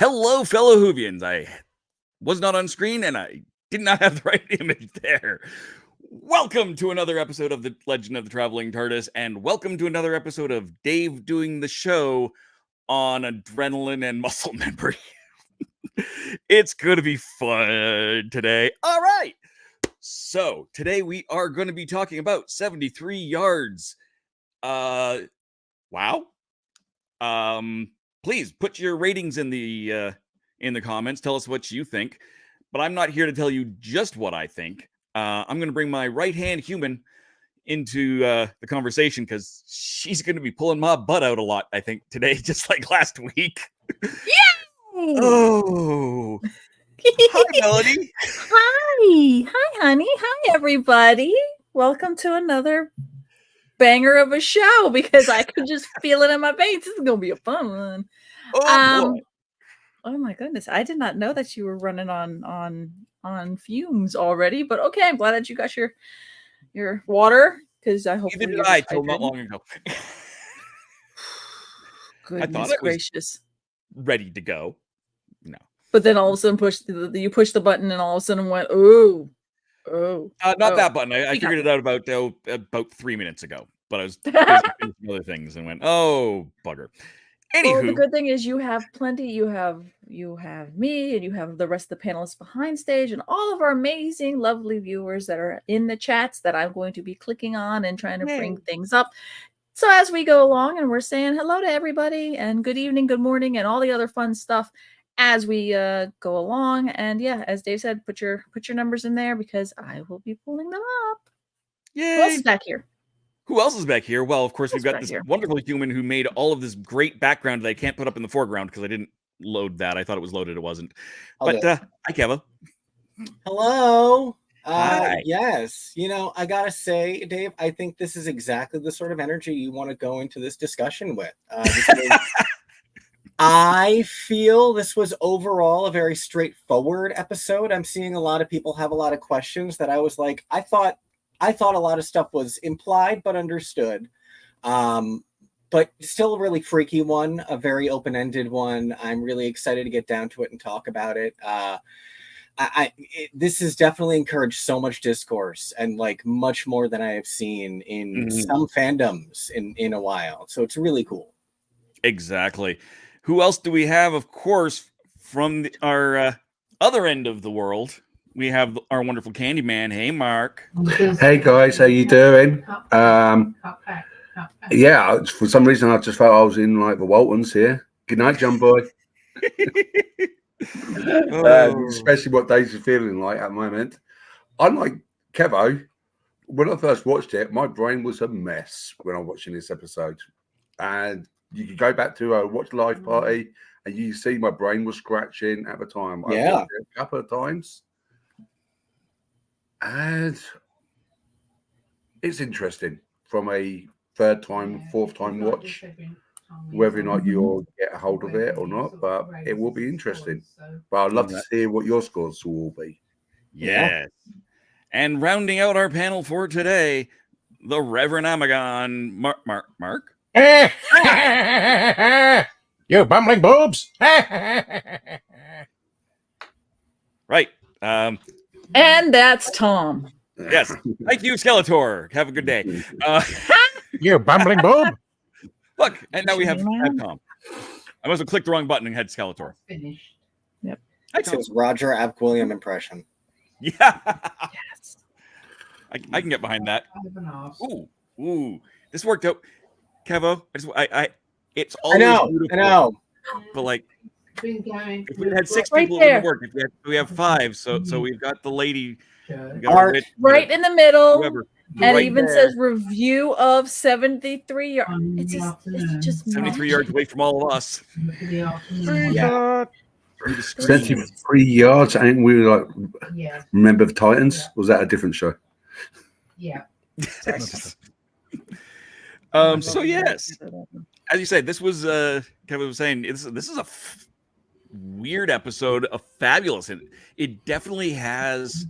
Hello, fellow Whovians. I was not on screen and I did not have the right image there. Welcome to another episode of The Legend of the Traveling TARDIS, and welcome to another episode of Dave doing the show on adrenaline and muscle memory. It's going to be fun today. All right. So, today we are going to be talking about 73 yards. Wow. Please put your ratings in the comments. Tell us what you think. But I'm not here to tell you just what I think. I'm going to bring my right-hand human into the conversation because she's going to be pulling my butt out a lot, I think, today, just like last week. Yay! Oh. Hi, Melanie. Hi. Hi, honey. Hi, everybody. Welcome to another banger of a show because I can just feel it in my veins. This is going to be a fun one. Oh, boy. Oh my goodness. I did not know that you were running on fumes already, but okay, I'm glad that you got your water because I hope Neither did I till not long ago. Goodness gracious. Ready to go. No. But then all of a sudden you pushed the button and all of a sudden went, oh. Not that button. I figured it out about 3 minutes ago, but I was busy finishing other things and went, oh, bugger. Anywho, well, the good thing is you have plenty. You have me, and you have the rest of the panelists behind stage, and all of our amazing, lovely viewers that are in the chats that I'm going to be clicking on and trying to bring things up. So as we go along, and we're saying hello to everybody, and good evening, good morning, and all the other fun stuff as we go along. And yeah, as Dave said, put your numbers in there because I will be pulling them up. Yay. Who else is back here? Who else is back here? Well, of course, we've got this wonderful human who made all of this great background that I can't put up in the foreground because I didn't load that. I thought it was loaded. It wasn't. But hi, Kevo. Hello. Hi. Yes. I got to say, Dave, I think this is exactly the sort of energy you want to go into this discussion with. I feel this was overall a very straightforward episode. I'm seeing a lot of people have a lot of questions that I was like, I thought a lot of stuff was implied but understood. But still a really freaky one, a very open-ended one. I'm really excited to get down to it and talk about it. This has definitely encouraged so much discourse and like much more than I have seen in some fandoms in a while. So it's really cool. Exactly. Who else do we have? Of course, from our other end of the world, we have our wonderful Candyman. Hey, Mark. Hey, guys. How you doing? Yeah, for some reason, I just felt I was in like the Waltons here. Good night, John Boy. Especially what Dave's feeling like at the moment. Unlike Kevo, when I first watched it, my brain was a mess when I was watching this episode. And you can go back to a watch live party and you see my brain was scratching at the time. I watched it a couple of times. And it's interesting from a third time, fourth time watch, whether or not you'll get a hold of it or not, but it will be interesting. But I'd love to hear what your scores will all be. Yes. And rounding out our panel for today, the Reverend Amagon, Mark? You bumbling boobs! Right. And that's Tom. Yes. Thank you, Skeletor. Have a good day. You bumbling boob! Look, and now we have Tom. I must have clicked the wrong button and had Skeletor. Finished. Yep. It's his Roger William impression. Yeah. Yes. I can get behind that. Ooh. This worked out. Kevo, it's always beautiful. I know. But like, if we had 6 people, it wouldn't work. We have 5, so we've got the lady right in the middle, whoever, and right it even there. says review of 73 yards. It's just 73 yards away from all of us. Yeah. 73 yards. I think we were like, remember the Titans? Was that a different show? Yeah. So yes, as you said, this was Kevin was saying this is a weird episode, a fabulous. It definitely has,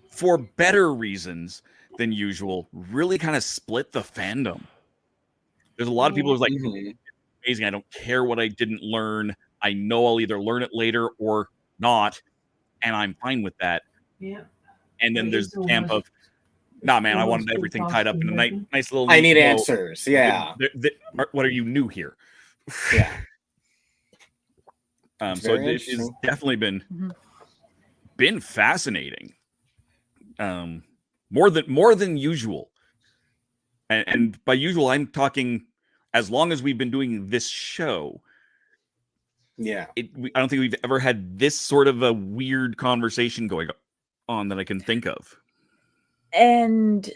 for better reasons than usual, really kind of split the fandom. There's a lot of people who's like, amazing. I don't care what I didn't learn. I know I'll either learn it later or not, and I'm fine with that. Yeah. And then there's the camp of, nah, man, I wanted everything tied up in a nice little. I need bow. answers. Yeah. What are you new here? Yeah. So it has definitely been fascinating. More than usual. And by usual, I'm talking as long as we've been doing this show. Yeah. I don't think we've ever had this sort of a weird conversation going on that I can think of. And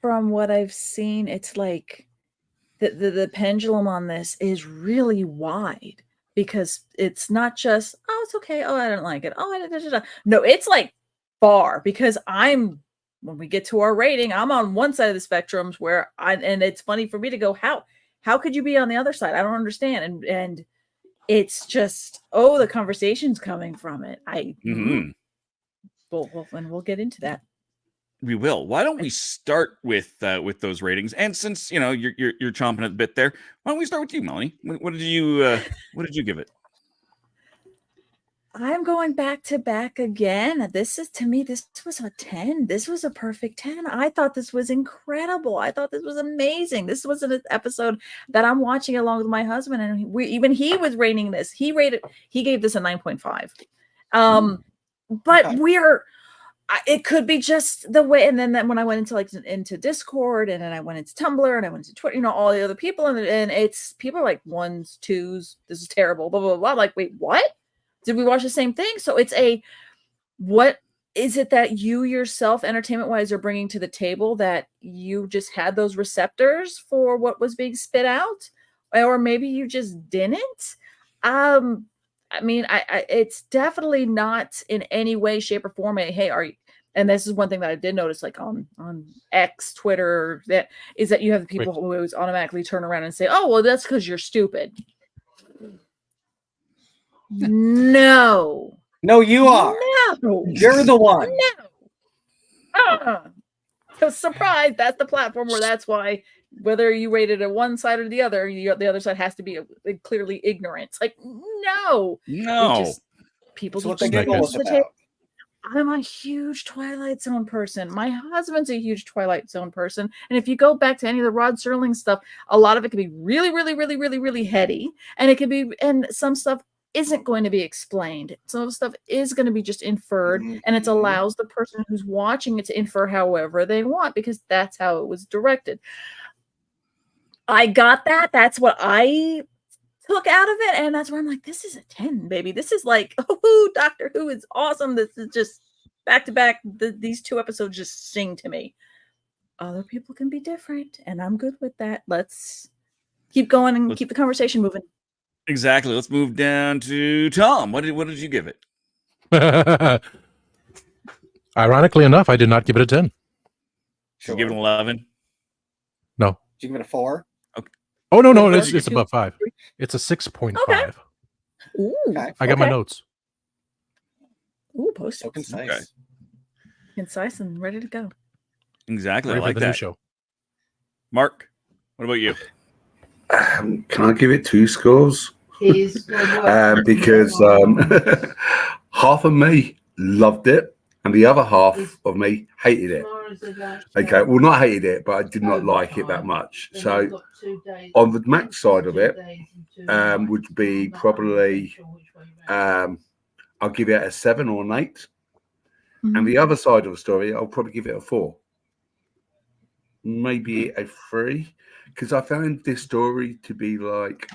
from what I've seen, it's like the pendulum on this is really wide, because it's not just, oh, it's okay, oh, I don't like it, oh, no, it's like far, because when we get to our rating, I'm on one side of the spectrum where and it's funny for me to go, how could you be on the other side? I don't understand. And it's just, the conversation's coming from it. We'll get into that. We will. Why don't we start with those ratings? And since you're chomping at the bit there, why don't we start with you, Melanie? What did you give it? I'm going back to back again. This was a 10. This was a perfect 10. I thought this was incredible. I thought this was amazing. This was an episode that I'm watching along with my husband, and he was rating this. He gave this a 9.5. But okay. It could be just the way. And then when I went into Discord, and then I went into Tumblr, and I went into Twitter, all the other people, and it's people are like 1s, 2s. This is terrible. Blah blah blah. I'm like, wait, what? Did we watch the same thing? So it's what is it that you yourself, entertainment-wise, are bringing to the table that you just had those receptors for what was being spit out? Or maybe you just didn't? I mean, it's definitely not in any way, shape, or form hey, are you... And this is one thing that I did notice, like on X, Twitter, that you have the people who always automatically turn around and say, oh, well, that's because you're stupid. No, you are. No, you're the one. No. So surprise, that's the platform where that's why, whether you rated it one side or the other, the other side has to be clearly ignorant. It's like, no. People just what they all about. I'm a huge Twilight Zone person. My husband's a huge Twilight Zone person. And if you go back to any of the Rod Serling stuff, a lot of it can be really, really, really, really, really heady. And it can be, and some stuff isn't going to be explained. Some of the stuff is going to be just inferred, and it allows the person who's watching it to infer however they want, because that's how it was directed. I got that. That's what I took out of it, and that's where I'm like, this is a 10, baby. This is like, oh, Doctor Who is awesome. This is just back to back. These 2 episodes just sing to me. Other people can be different, and I'm good with that. Let's keep going and keep the conversation moving. Exactly. Let's move down to Tom. What did you give it? Ironically enough, I did not give it a 10. Did you give it an 11? No. Did you give it a 4? Okay. Oh no, it's above 5. It's a 6.5. Okay. Ooh, I got my notes. Ooh, post so concise. Okay. Concise and ready to go. Exactly. Ready I like for the that. new show. Mark, what about you? Can I give it 2 scores? Because half of me loved it, and the other half of me hated it. Okay, well, not hated it, but I did not like it that much. So on the Max side of it, would be probably I'll give it a 7 or an 8. And the other side of the story, I'll probably give it a 4, maybe a 3, because I found this story to be like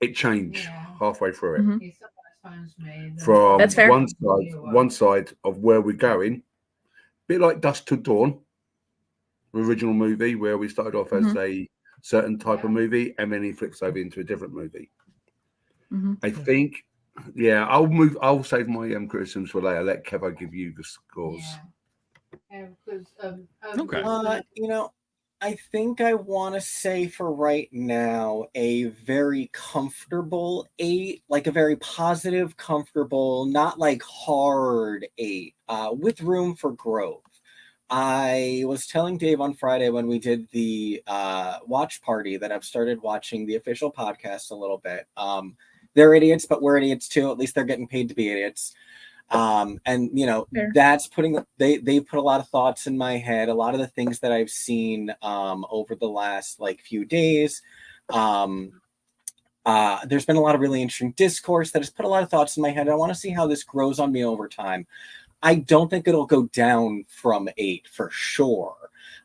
it changed halfway through it. From That's fair. one side of where we're going, a bit like Dusk Till Dawn, original movie where we started off as a certain type of movie, and then he flips over into a different movie. I think, I'll save my criticisms for later. Let Kevo give you the scores. Okay. I think I want to say for right now a very comfortable 8, like a very positive, comfortable, not like hard 8, with room for growth. I was telling Dave on Friday when we did the watch party that I've started watching the official podcast a little bit. They're idiots, but we're idiots too. At least they're getting paid to be idiots. And you know, Fair. that's putting they put a lot of thoughts in my head. A lot of the things that I've seen over the last like few days. There's been a lot of really interesting discourse that has put a lot of thoughts in my head. I want to see how this grows on me over time. I don't think it'll go down from 8 for sure.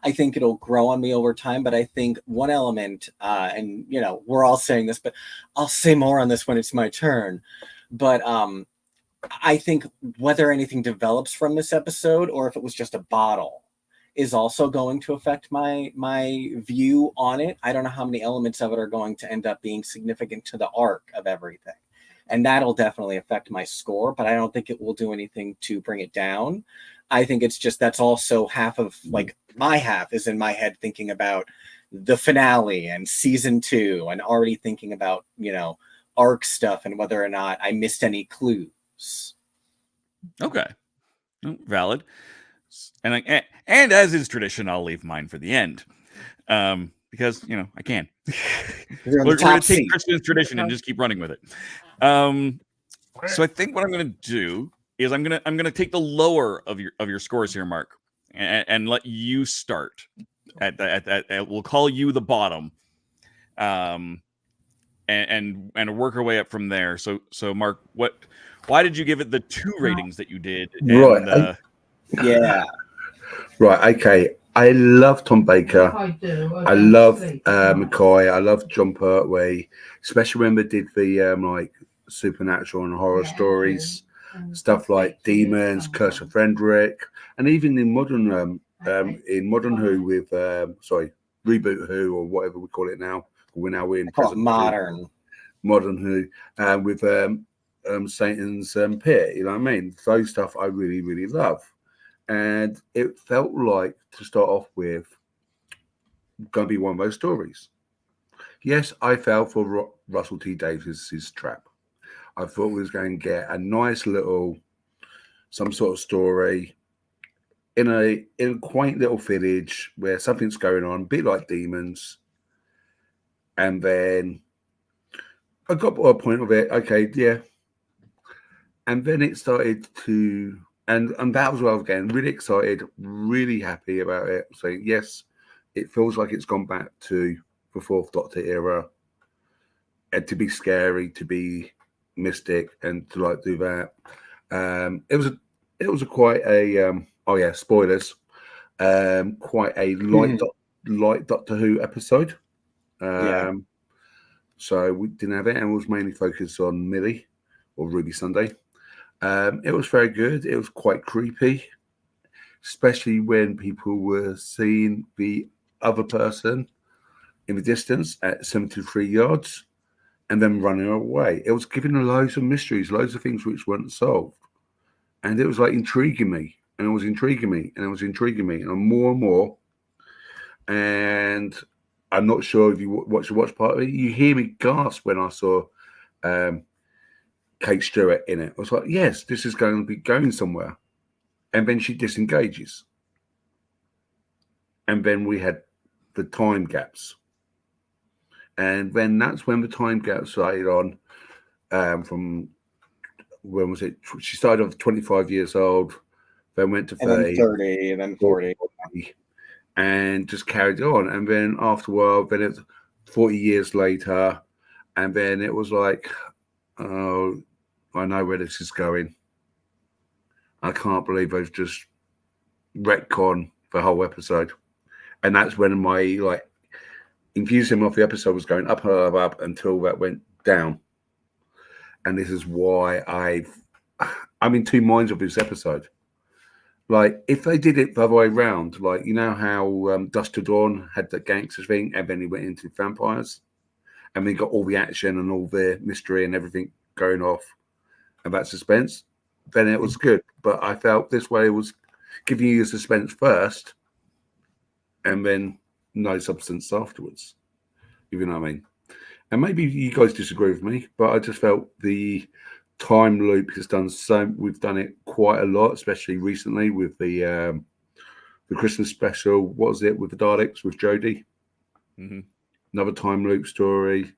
I think it'll grow on me over time, but I think one element, and you know, we're all saying this, but I'll say more on this when it's my turn. But I think whether anything develops from this episode or if it was just a bottle is also going to affect my view on it. I don't know how many elements of it are going to end up being significant to the arc of everything. And that'll definitely affect my score, but I don't think it will do anything to bring it down. I think it's just that's also half of like my half is in my head thinking about the finale and season 2 and already thinking about, you know, arc stuff and whether or not I missed any clues. Okay. Valid. And as is tradition, I'll leave mine for the end. Because, you know, I can. We're going to take Christian's tradition and just keep running with it. So I think what I'm going to do is I'm going to take the lower of your scores here, Mark, and let you start at we'll call you the bottom, and work our way up from there. So Mark, why did you give it the 2 ratings that you did? Right. Yeah. Right. Okay. I love Tom Baker. I love McCoy. I love John Pertwee, especially when they did the like supernatural and horror stories, stuff like Demons, Curse of Frederick, and even in modern Who with Reboot Who or whatever we call it now. We're in present modern Who, with Satan's Pit. You know what I mean? Those stuff I really, really love. And it felt like, to start off with, going to be one of those stories. Yes, I fell for Russell T Davies' trap. I thought we was going to get a nice little, some sort of story in a quaint little village where something's going on, a bit like Demons. And then I got to a point of it, okay, yeah. And then it started to... And that was what I was getting really excited, really happy about it. Saying, yes, it feels like it's gone back to the 4th Doctor era. And to be scary, to be mystic, and to like do that. It was quite a spoilers. Quite a light Doctor Who episode. So we didn't have it, and it was mainly focused on Millie or Ruby Sunday. It was very good. It was quite creepy, especially when people were seeing the other person in the distance at 73 yards and then running away. It was giving loads of mysteries, loads of things which weren't solved. And it was like intriguing me, and it was intriguing me, and it was intriguing me, and more and more. And I'm not sure if you watch the watch party, you hear me gasp when I saw Kate Stewart in it. I was like, yes, this is going to be going somewhere. And then she disengages. And then we had the time gaps. And then that's when the time gaps started on from, when was it? She started off 25 years old, then went to 30. And then 30, and then 40. And just carried on. And then after a while, then it's 40 years later. And then it was like, oh, I know where this is going. I can't believe I've just retconned the whole episode. And that's when my enthusiasm of the episode was going up, up, up until that went down. And this is why I'm in 2 minds of this episode. Like, if they did it the other way around, like, you know how Dusk to Dawn had the gangster thing, and then he went into vampires, and then got all the action and all the mystery and everything going off, and that suspense, then it was good. But I felt this way was giving you the suspense first, and then no substance afterwards. If you know what I mean. And maybe you guys disagree with me, but I just felt the time loop has done so. We've done it quite a lot, especially recently with the the Christmas special. What was it with the Daleks with Jodie? Mm-hmm. Another time loop story.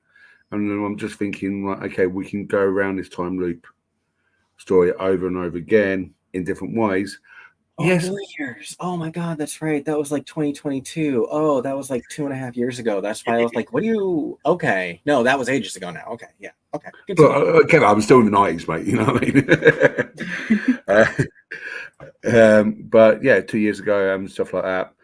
And then I'm just thinking, like, okay, we can go around this time loop story over and over again in different ways. Oh, Yes. New Year's. Oh my God, that's right. That was like 2022. Oh, that was like 2.5 years ago. That's why I was like, what do you... Okay. No, that was ages ago now. Okay. Yeah. Okay. Good to know. Okay, I'm still in the 90s, mate. You know what I mean? But yeah, 2 years ago and stuff like that.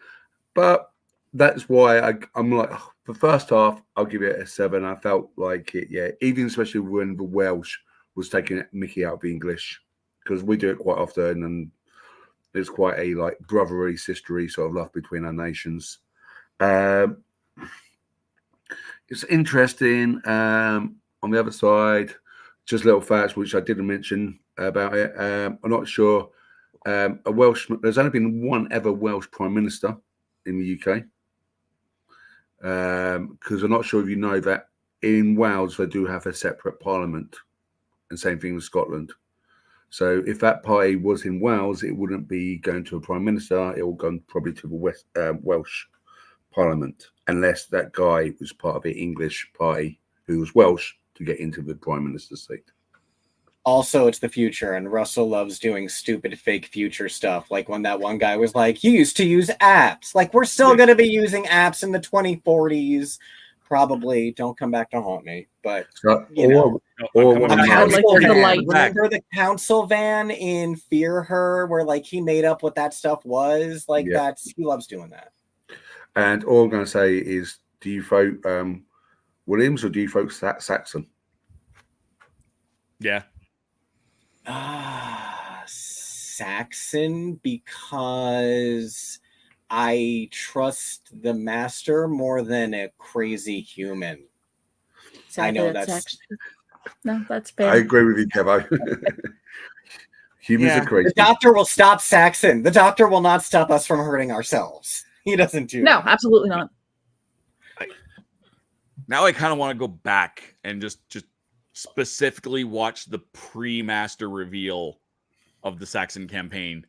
But that's why I'm like, the first half, I'll give it a 7. I felt like it, yeah, even especially when the Welsh was taking Mickey out of the English, because we do it quite often, and there's quite a like brotherly, sistery sort of love between our nations. It's interesting. On the other side, just little facts which I didn't mention about it. I'm not sure. There's only been one ever Welsh Prime Minister in the UK. Because I'm not sure if you know that in Wales they do have a separate parliament, and same thing with Scotland. So if that party was in Wales, it wouldn't be going to a prime minister. It will go probably to the Welsh parliament, unless that guy was part of the English party who was Welsh to get into the prime minister's seat. Also, it's the future, and Russell loves doing stupid fake future stuff. Like when that one guy was like, "You used to use apps." Like, we're still going to be using apps in the 2040s. Probably. Don't come back to haunt me. But, you know. Remember the council van in Fear Her, where like he made up what that stuff was? Like, he loves doing that. And all I'm going to say is, do you vote Williams or do you vote Saxon? Yeah. Saxon, because I trust the master more than a crazy human. I know that's fair. I agree with you, Kevo. Humans are crazy. The doctor will stop Saxon. The doctor will not stop us from hurting ourselves. He doesn't do No, absolutely not. Now I kind of want to go back and just specifically watch the pre-master reveal of the Saxon campaign.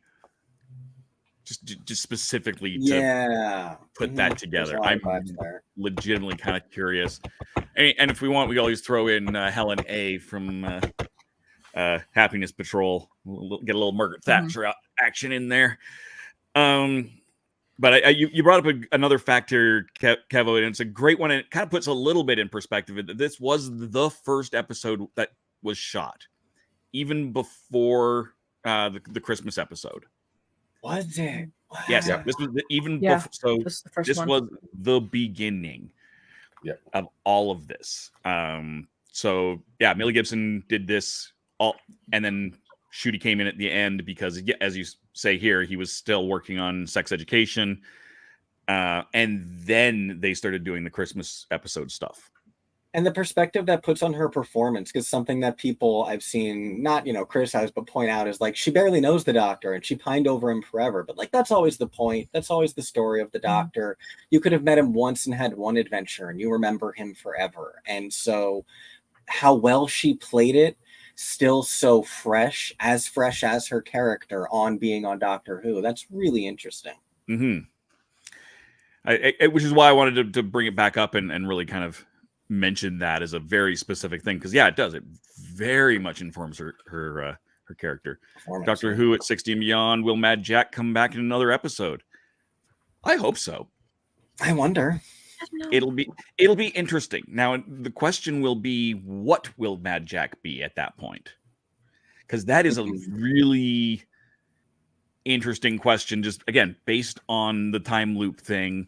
Just specifically to put that together. I'm legitimately kind of curious. And if we want, we always throw in Helen A from Happiness Patrol. We'll get a little Margaret Thatcher action in there. But you brought up another factor, Kevo, and it's a great one. And it kind of puts a little bit in perspective. This was the first episode that was shot, even before the Christmas episode. Was it? Wow. Yes. Yeah. This was before. So this was the beginning of all of this. So yeah, Millie Gibson did this all, and then Ncuti came in at the end because, as you say here, he was still working on sex education, and then they started doing the Christmas episode stuff. And the perspective that puts on her performance, because something that people I've seen not criticize but point out is like she barely knows the doctor and she pined over him forever. But like that's always the point. That's always the story of the doctor. You could have met him once and had one adventure, and you remember him forever. And so, how well she played it. Still so fresh as her character on being on Doctor Who. That's really interesting. Mm-hmm. Which is why I wanted to bring it back up and really kind of mention that as a very specific thing, because it does. It very much informs her character. Doctor Who at 60 and Beyond. Will Mad Jack come back in another episode? I hope so. I wonder. It'll be interesting. Now the question will be, what will Mad Jack be at that point? Because that is a really interesting question, just again based on the time loop thing.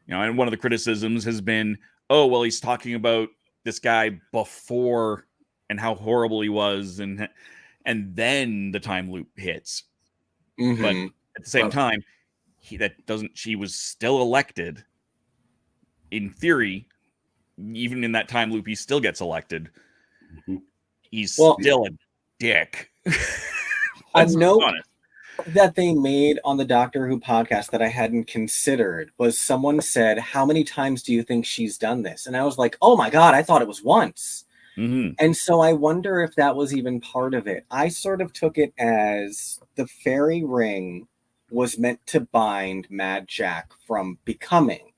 And one of the criticisms has been, oh well, he's talking about this guy before and how horrible he was, and then the time loop hits. But at the same time, she was still elected. In theory, even in that time loop, he still gets elected. He's still a dick. A note that they made on the Doctor Who podcast that I hadn't considered was someone said, "How many times do you think she's done this?" And I was like, "Oh my God, I thought it was once." And so I wonder if that was even part of it. I sort of took it as the fairy ring was meant to bind Mad Jack from becoming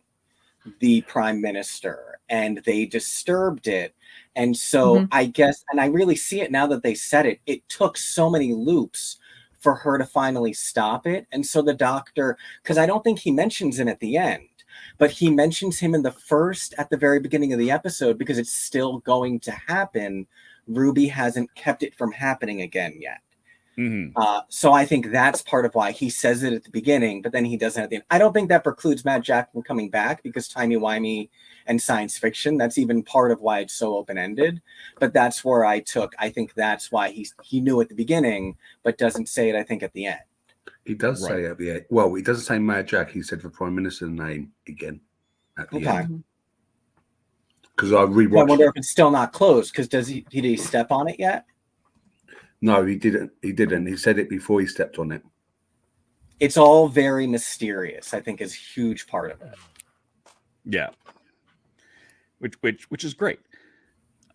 the prime minister, and they disturbed it. And so I guess, and I really see it now that they said it, it took so many loops for her to finally stop it. And so the Doctor, because I don't think he mentions him at the end, but he mentions him at the very beginning of the episode, because it's still going to happen. Ruby hasn't kept it from happening again yet. So I think that's part of why he says it at the beginning, but then he doesn't at the end. I don't think that precludes Mad Jack from coming back, because timey-wimey and science fiction, that's even part of why it's so open-ended. But that's where I think that's why he knew at the beginning, but doesn't say it, I think, at the end. He does say at the end. Well, he doesn't say Mad Jack. He said the Prime Minister's name again at the end. Because I rewatched. I wonder if it's still not closed, because did he step on it yet? No, he didn't. He didn't. He said it before he stepped on it. It's all very mysterious, I think, is a huge part of it. Yeah. Which is great.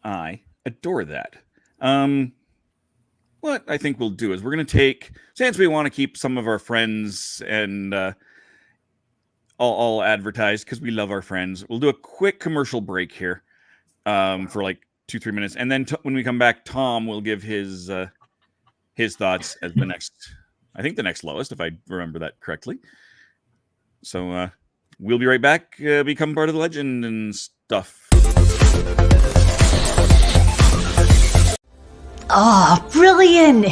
I adore that. What I think we'll do is we're going to take, since we want to keep some of our friends and all advertised, because we love our friends, we'll do a quick commercial break here for like 2-3 minutes, and then when we come back, Tom will give his thoughts as the next lowest, if I remember that correctly. So we'll be right back. Become part of the legend and stuff. Oh, brilliant!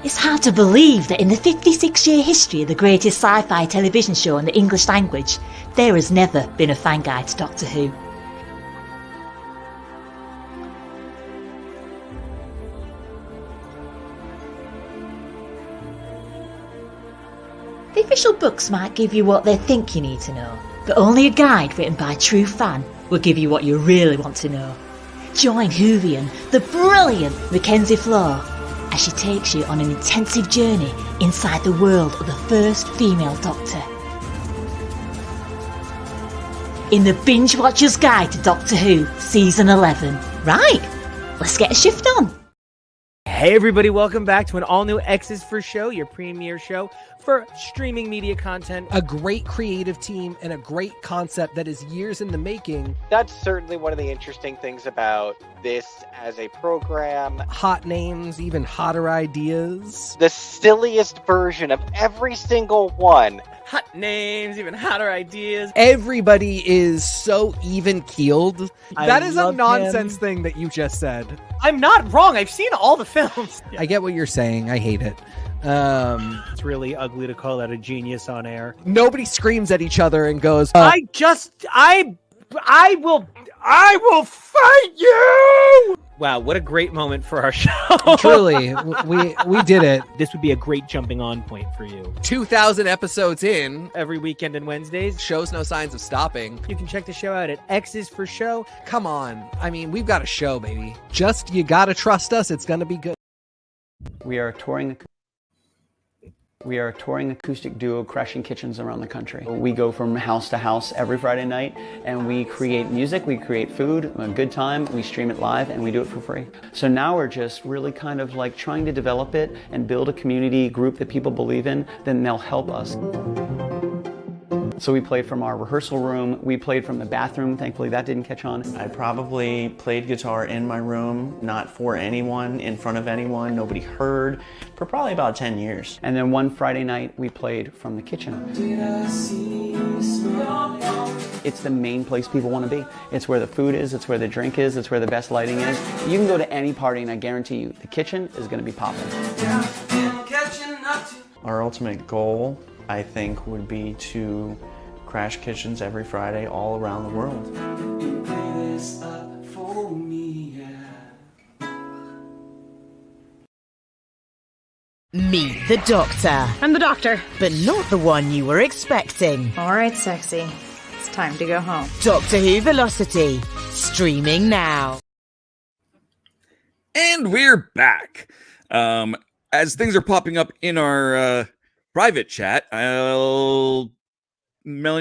It's hard to believe that in the 56-year history of the greatest sci-fi television show in the English language, there has never been a fan guide to Doctor Who. The official books might give you what they think you need to know, but only a guide written by a true fan will give you what you really want to know. Join Whovian, the brilliant Mackenzie Flaw, as she takes you on an intensive journey inside the world of the first female Doctor. In the Binge Watcher's Guide to Doctor Who, Season 11. Right, let's get a shift on. Hey everybody, welcome back to an all-new X's for Show, your premiere show for streaming media content. A great creative team and a great concept that is years in the making. That's certainly one of the interesting things about this as a program. Hot names, even hotter ideas. The silliest version of every single one. Hot names, even hotter ideas. Everybody is so even-keeled. That is a nonsense thing that you just said. I'm not wrong. I've seen all the films. I get what you're saying. I hate it. It's really ugly to call out a genius on air. Nobody screams at each other and goes, I will fight you! Wow, what a great moment for our show. Truly, we did it. This would be a great jumping on point for you. 2,000 episodes in. Every weekend and Wednesdays. Shows no signs of stopping. You can check the show out at X's for Show. Come on. I mean, we've got a show, baby. Just, you gotta trust us. It's gonna be good. We are a touring acoustic duo crashing kitchens around the country. We go from house to house every Friday night and we create music, we create food, a good time, we stream it live and we do it for free. So now we're just really kind of like trying to develop it and build a community group that people believe in, then they'll help us. So we played from our rehearsal room, we played from the bathroom, thankfully that didn't catch on. I probably played guitar in my room, not for anyone, in front of anyone, nobody heard, for probably about 10 years. And then one Friday night, we played from the kitchen. It's the main place people want to be. It's where the food is, it's where the drink is, it's where the best lighting is. You can go to any party and I guarantee you, the kitchen is going to be popping. Our ultimate goal, I think, would be to crash kitchens every Friday all around the world. Meet the Doctor. I'm the Doctor. But not the one you were expecting. All right, sexy. It's time to go home. Doctor Who Velocity. Streaming now. And we're back. As things are popping up in our private chat, Melanie,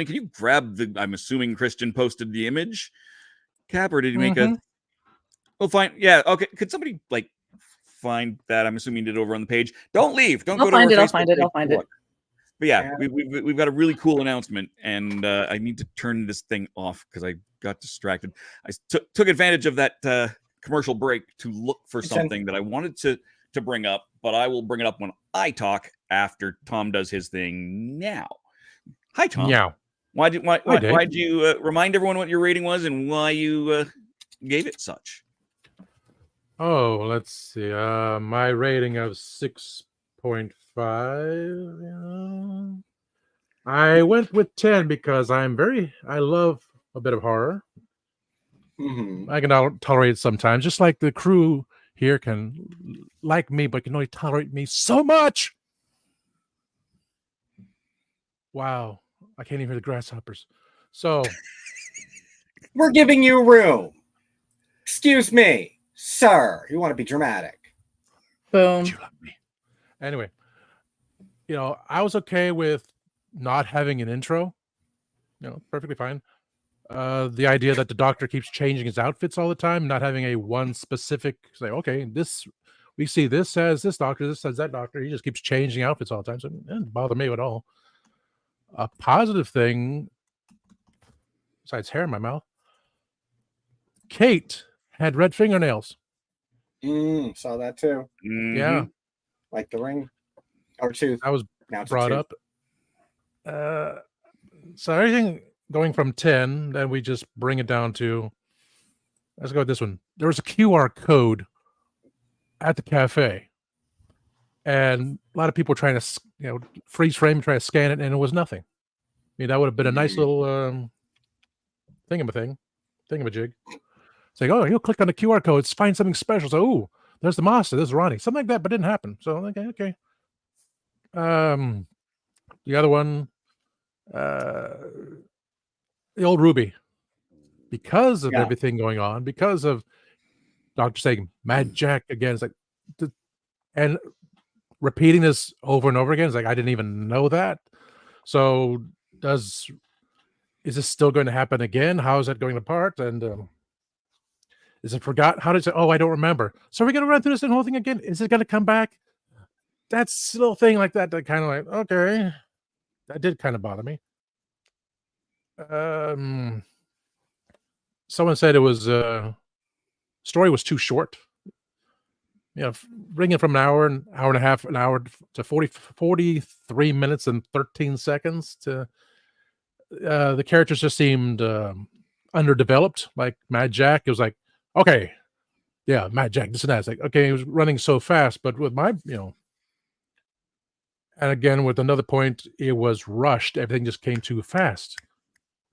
can you grab I'm assuming Christian posted the image cap, or did you make a... Well, fine. Yeah, okay. Could somebody, find that? I'm assuming you did over on the page. Don't leave. Don't go to our Facebook page. I'll find it. But yeah, we've got a really cool announcement, and I need to turn this thing off because I got distracted. I took advantage of that commercial break to look for something that I wanted to bring up, but I will bring it up when I talk after Tom does his thing now. Hi, Tom. Yeah. Why'd you remind everyone what your rating was and why you gave it such? Oh, let's see. My rating of 6.5. I went with 10 because I love a bit of horror. Mm-hmm. I can tolerate it sometimes, just like the crew here can like me, but can only tolerate me so much. Wow. I can't even hear the grasshoppers. So we're giving you room. Excuse me, sir. You want to be dramatic. Boom. You love me. Anyway, I was okay with not having an intro. Perfectly fine. The idea that the Doctor keeps changing his outfits all the time, not having a one specific say, okay, we see this as this Doctor, this says that Doctor. He just keeps changing outfits all the time. So it didn't bother me at all. A positive thing, besides hair in my mouth, Kate had red fingernails. Saw that too. Mm-hmm. Yeah. Like the ring or tooth. I was brought up. So everything going from 10, then we just bring it down to, let's go with this one. There was a QR code at the cafe, and a lot of people were trying to, freeze frame, try to scan it, and it was nothing. I mean, that would have been a nice little thingamajig. It's like, oh, you'll click on the QR code, find something special. So, ooh, there's the master, there's Ronnie, something like that, but it didn't happen. So, okay. The other one, the old Ruby, because of everything going on, because of Doctor saying Mad Jack again, it's like, and repeating this over and over again, it's like, I didn't even know that. So is this still going to happen again? How is that going apart? And is it forgot? How did it? Oh, I don't remember. So are we going to run through this whole thing again? Is it going to come back? That's a little thing like that kind of like, okay, that did kind of bother me. Someone said it was story was too short. Bring it from an hour and a half, an hour to 43 minutes and 13 seconds to the characters just seemed underdeveloped. Like Mad Jack, it was like, okay, yeah, Mad Jack, this and that. It's like, okay, he was running so fast, but with my, and again, with another point, it was rushed. Everything just came too fast.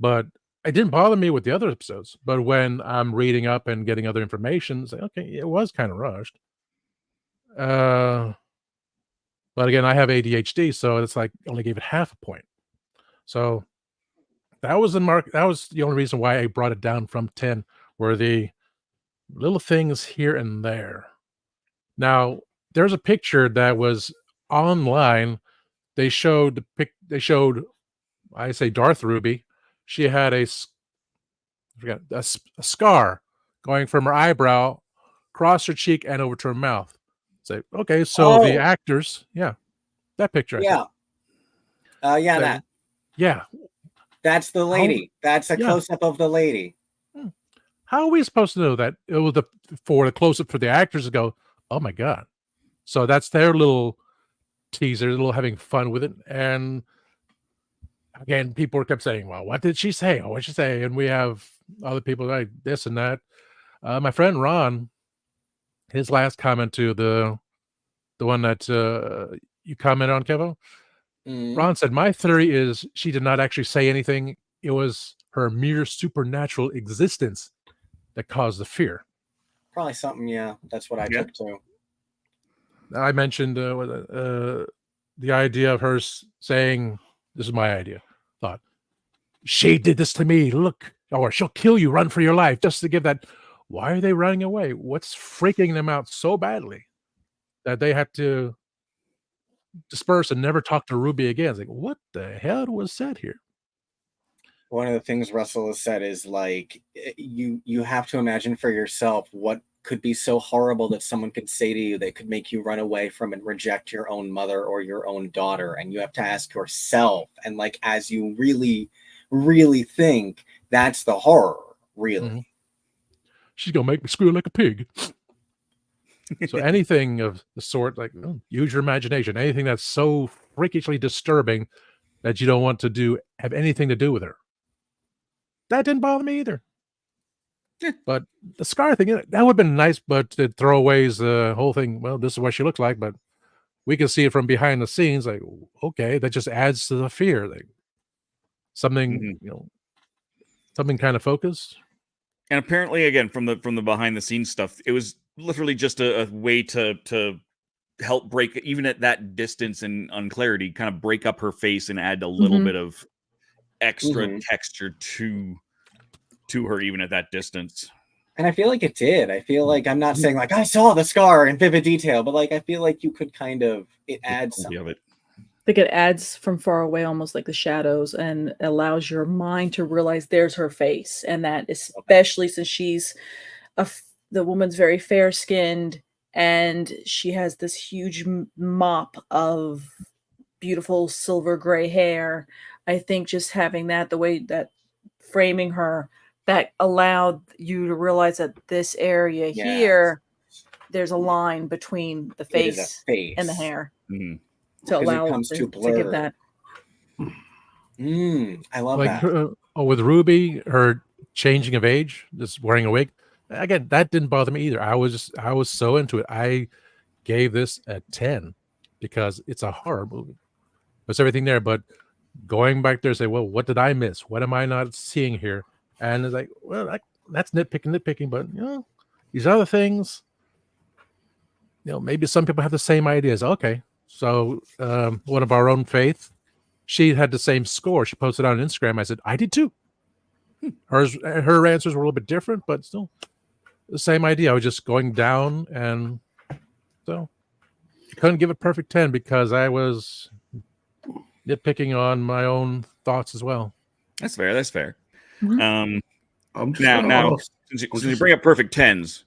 But it didn't bother me with the other episodes. But when I'm reading up and getting other information, it's like, okay, it was kind of rushed. But again, I have ADHD, so it's like only gave it half a point. So that was the mark. That was the only reason why I brought it down from 10, were the little things here and there. Now, there's a picture that was online. They showed I say Darth Ruby. She had a scar going from her eyebrow across her cheek and over to her mouth. Say, okay, so the actors, that picture. That's the lady. That's a close-up of the lady. How are we supposed to know that? It was for the close-up for the actors to go, oh my god. So that's their little teaser, little having fun with it. And again, people kept saying, well, what did she say? Oh, what did she say? And we have other people like this and that. My friend Ron, his last comment to the one that you commented on, Kevo, Ron said, my theory is she did not actually say anything. It was her mere supernatural existence that caused the fear. Probably something, that's what I took too. I mentioned the idea of her saying, this is my idea, thought, she did this to me, look, or she'll kill you, run for your life, just to give that. Why are they running away? What's freaking them out so badly that they have to disperse and never talk to Ruby again? It's like, what the hell was said here? One of the things Russell has said is like, you have to imagine for yourself what could be so horrible that someone could say to you, they could make you run away from and reject your own mother or your own daughter. And you have to ask yourself, and like, as you really, really think, that's the horror, really. Mm-hmm. She's going to make me squeal like a pig. So anything of the sort, like, use your imagination. Anything that's so freakishly disturbing that you don't want to have anything to do with her. That didn't bother me either. But the scar thing, that would have been nice, but to throw away the whole thing, well, this is what she looks like, but we can see it from behind the scenes. Like, okay, that just adds to the fear. Like something, something kind of focused. And apparently, again, from the behind the scenes stuff, it was literally just a way to help break, even at that distance and unclarity, kind of break up her face and add a little bit of extra texture to her, even at that distance. And I feel like it did. I feel like, I'm not saying like I saw the scar in vivid detail, but like I feel like you could kind of, it adds something of it. Like it adds from far away, almost like the shadows, and allows your mind to realize there's her face. And that, especially since she's the woman's very fair skinned, and she has this huge mop of beautiful silver gray hair. I think just having that, the way that framing her, that allowed you to realize that this area here, there's a line between the face and the hair. To allow it to give that. I love that. With Ruby, her changing of age, just wearing a wig, again, that didn't bother me either. I was so into it. I gave this a 10 because it's a horror movie. There's everything there, but going back there and say, well, what did I miss? What am I not seeing here? And it's like, well, that's nitpicking, but these other things, maybe some people have the same ideas. Okay. So one of our own Faith, she had the same score. She posted on Instagram. I said, I did too. Her answers were a little bit different, but still the same idea. I was just going down, and so couldn't give it perfect 10 because I was nitpicking on my own thoughts as well. That's fair. I'm just now since you bring up perfect 10s,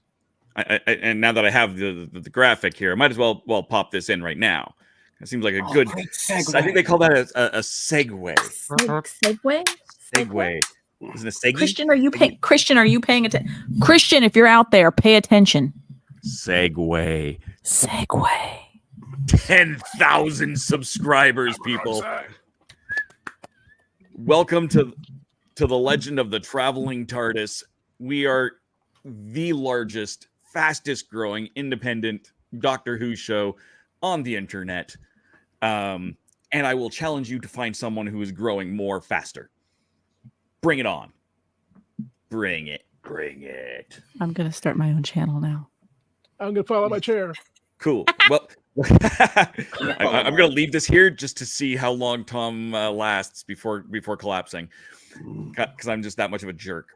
and now that I have the graphic here, I might as well pop this in right now. It seems like a good segue. I think they call that a segue. Segue. Isn't it segue? Christian, are you paying attention? Christian, if you're out there, pay attention. Segue. 10,000 subscribers, people. Welcome to the legend of the Traveling TARDIS. We are the largest, fastest growing independent Doctor Who show on the internet. And I will challenge you to find someone who is growing more faster. Bring it on. Bring it. I'm going to start my own channel now. I'm going to fall out my chair. Cool. Well, I'm going to leave this here just to see how long Tom lasts before collapsing, because I'm just that much of a jerk.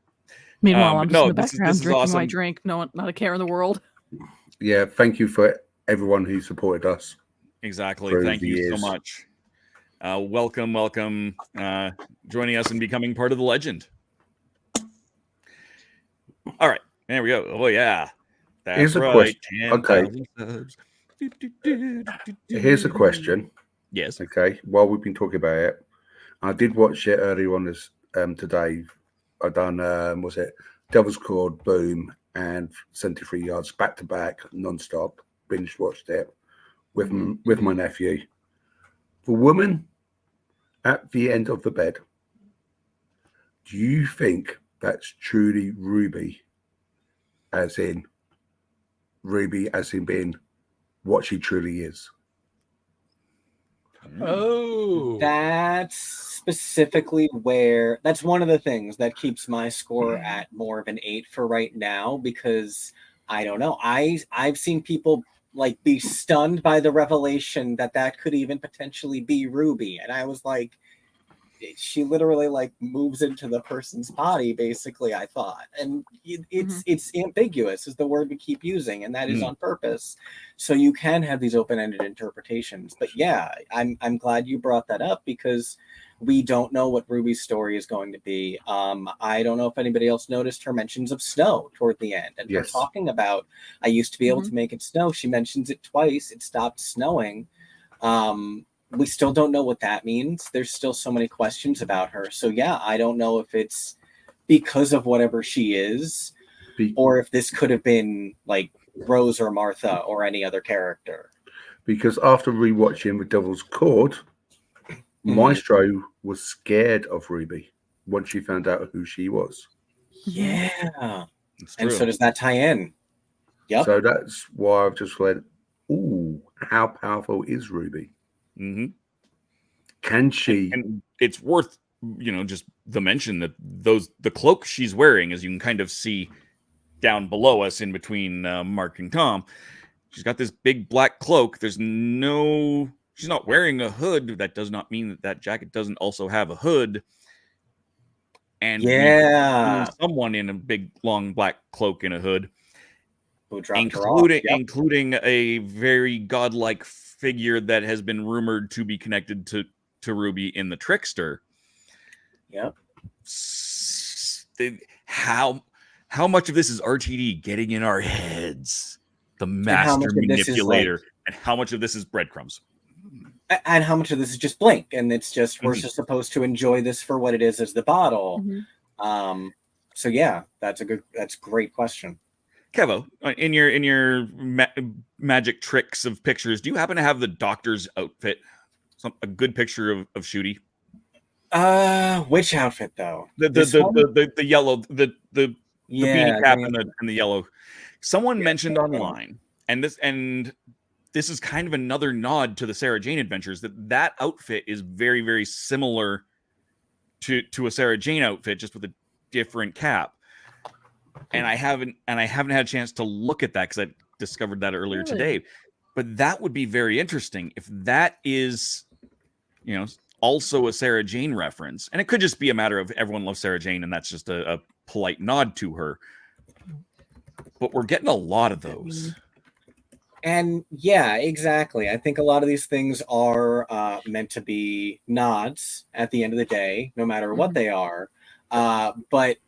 Meanwhile, I'm just in the background this drinking awesome. my drink. No, not a care in the world. Yeah, thank you for everyone who supported us. Exactly. Thank you so much. Welcome. Joining us and becoming part of the legend. All right. There we go. Oh, yeah. Here's a question. Okay. Here's a question. Yes. Okay. While we've been talking about it, I did watch it earlier on this today. I done was it Devil's Cord, Boom, and 73 Yards back to back, non-stop. Binge watched it with my nephew. The woman at the end of the bed. Do you think that's truly Ruby, as in being what she truly is? Oh, that's specifically where, that's one of the things that keeps my score at more of an 8 for right now, because I don't know. I've seen people like be stunned by the revelation that could even potentially be Ruby, and I was like, she literally like moves into the person's body, basically, I thought. And it's ambiguous is the word we keep using, and that is on purpose. So you can have these open-ended interpretations. But yeah, I'm glad you brought that up, because We don't know what Ruby's story is going to be. I don't know if anybody else noticed her mentions of snow toward the end. And her talking about, I used to be able to make it snow. She mentions it twice. It stopped snowing. We still don't know what that means. There's still so many questions about her. So yeah, I don't know if it's because of whatever she is, or if this could have been like Rose or Martha or any other character. Because after rewatching The Devil's Court, Maestro was scared of Ruby once she found out who she was. Yeah. And so does that tie in? Yep. So that's why I've just read, ooh, how powerful is Ruby? Can she? And it's worth, just the mention that the cloak she's wearing, as you can kind of see down below us in between Mark and Tom, she's got this big black cloak. She's not wearing a hood. That does not mean that jacket doesn't also have a hood. And someone in a big long black cloak and a hood, including a very godlike figure that has been rumored to be connected to Ruby in the Trickster. Yep. How much of this is RTD getting in our heads? The master manipulator, and how much of this is breadcrumbs? And how much of this is just Blink, and it's just we're just supposed to enjoy this for what it is as the bottle. So yeah, that's a great question. Kevo, in your magic tricks of pictures, do you happen to have the Doctor's outfit? A good picture of Ncuti? Which outfit though? The yellow, the beanie cap and the yellow. Someone mentioned online, and this is kind of another nod to the Sarah Jane Adventures, that outfit is very, very similar to a Sarah Jane outfit, just with a different cap. And I haven't had a chance to look at that because I discovered that earlier today. But that would be very interesting if that is, also a Sarah Jane reference. And it could just be a matter of everyone loves Sarah Jane and that's just a polite nod to her. But we're getting a lot of those. And yeah, exactly. I think a lot of these things are meant to be nods at the end of the day, no matter what they are. But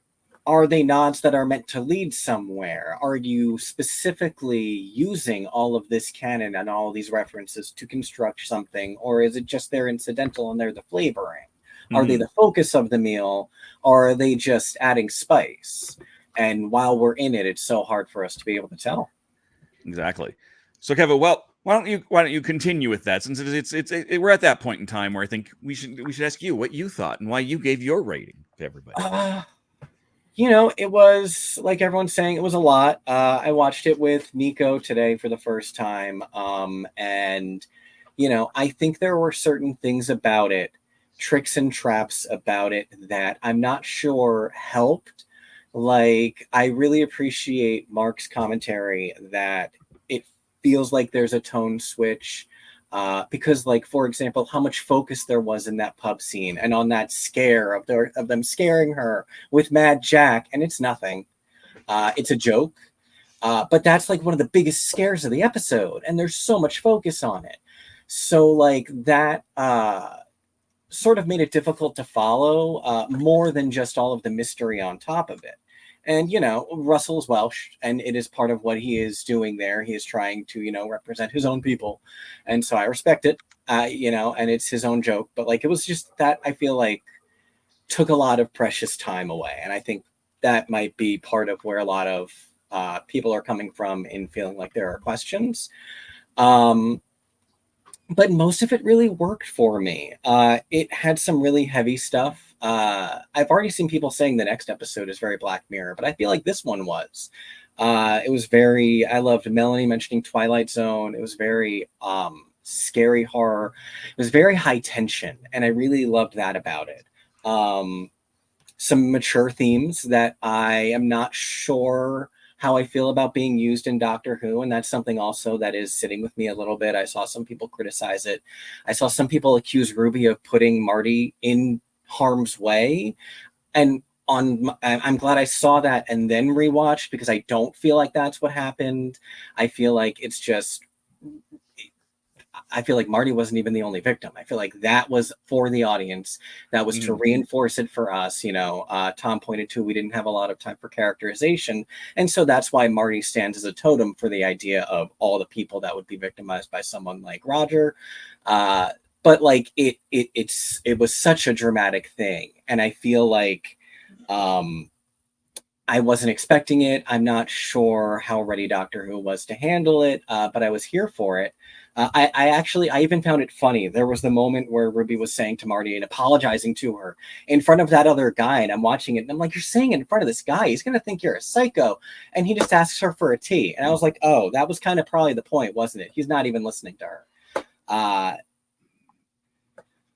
are they nods that are meant to lead somewhere? Are you specifically using all of this canon and all of these references to construct something? Or is it just they're incidental and they're the flavoring? Are they the focus of the meal? Or are they just adding spice? And while we're in it, it's so hard for us to be able to tell. Exactly. So, Kevin, well, why don't you continue with that, since we're at that point in time where I think we should ask you what you thought and why you gave your rating to everybody. It was, like everyone's saying, it was a lot. I watched it with Nico today for the first time. And I think there were certain things about it, tricks and traps about it, that I'm not sure helped. Like, I really appreciate Mark's commentary that it feels like there's a tone switch. Because, like, for example, how much focus there was in that pub scene and on that scare of them scaring her with Mad Jack, and it's nothing. It's a joke. But that's like one of the biggest scares of the episode, and there's so much focus on it. So, like, that sort of made it difficult to follow, more than just all of the mystery on top of it. And, Russell is Welsh, and it is part of what he is doing there. He is trying to, represent his own people. And so I respect it, and it's his own joke. But, like, it was just that I feel like took a lot of precious time away. And I think that might be part of where a lot of people are coming from in feeling like there are questions. But most of it really worked for me. It had some really heavy stuff. I've already seen people saying the next episode is very Black Mirror, but I feel like this one was. It was I loved Melanie mentioning Twilight Zone. It was very scary horror. It was very high tension, and I really loved that about it. Some mature themes that I am not sure how I feel about being used in Doctor Who, and that's something also that is sitting with me a little bit. I saw some people criticize it. I saw some people accuse Ruby of putting Marty in harm's way, and I'm glad I saw that and then rewatched, because I don't feel like that's what happened. I feel like it's just I feel like Marty wasn't even the only victim. I feel like that was for the audience. That was to reinforce it for us. Tom pointed to, we didn't have a lot of time for characterization. And so that's why Marty stands as a totem for the idea of all the people that would be victimized by someone like Roger. But like it was such a dramatic thing. And I feel like I wasn't expecting it. I'm not sure how ready Doctor Who was to handle it, but I was here for it. I even found it funny. There was the moment where Ruby was saying to Marty and apologizing to her in front of that other guy. And I'm watching it and I'm like, you're saying it in front of this guy. He's going to think you're a psycho. And he just asks her for a tea. And I was like, oh, that was kind of probably the point, wasn't it? He's not even listening to her.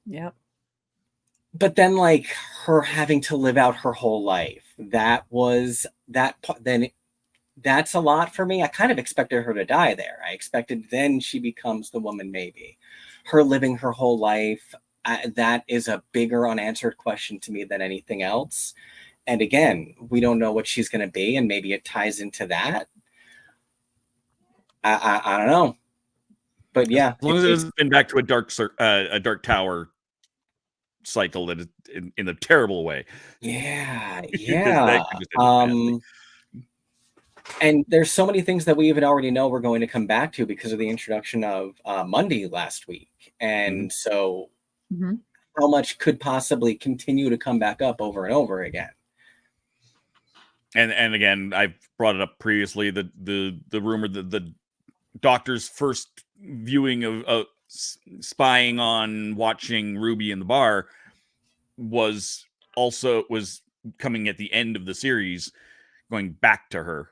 Yep. But then like her having to live out her whole life, that's a lot for me. I kind of expected her to die there. I expected then she becomes the woman, maybe. Her living her whole life, that is a bigger unanswered question to me than anything else. And again, we don't know what she's going to be, and maybe it ties into that. I don't know. But yeah. As long as it's been back to a dark tower cycle that is in a terrible way. Yeah. And there's so many things that we even already know we're going to come back to because of the introduction of Monday last week. And so how much could possibly continue to come back up over and over again? And again, I've brought it up previously, the rumor that the Doctor's first viewing of spying on watching Ruby in the bar was coming at the end of the series, going back to her.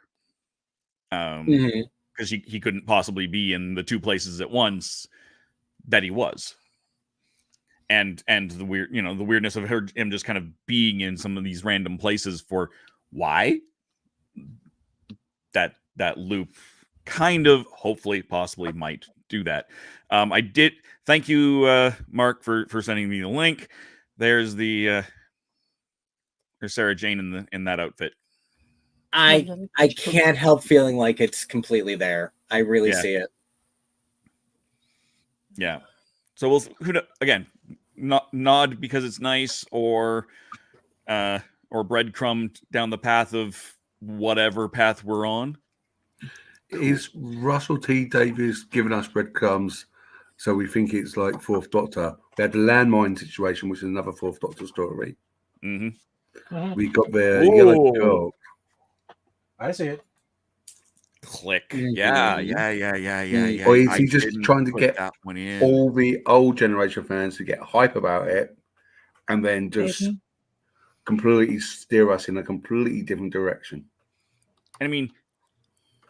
Because he couldn't possibly be in the two places at once that he was, and the weirdness of him just kind of being in some of these random places for why that loop kind of hopefully possibly might do that. I did thank you, Mark, for sending me the link. There's there's Sarah Jane in that outfit. I can't help feeling like it's completely there. I really see it. Yeah. So we'll again nod because it's nice, or breadcrumb down the path of whatever path we're on. Is Russell T Davies giving us breadcrumbs? So we think it's like Fourth Doctor. We had the landmine situation, which is another Fourth Doctor story. We got the yellow girl. I see it. Click. Yeah. Or is he just trying to get all the old generation fans to get hype about it and then just completely steer us in a completely different direction? I mean,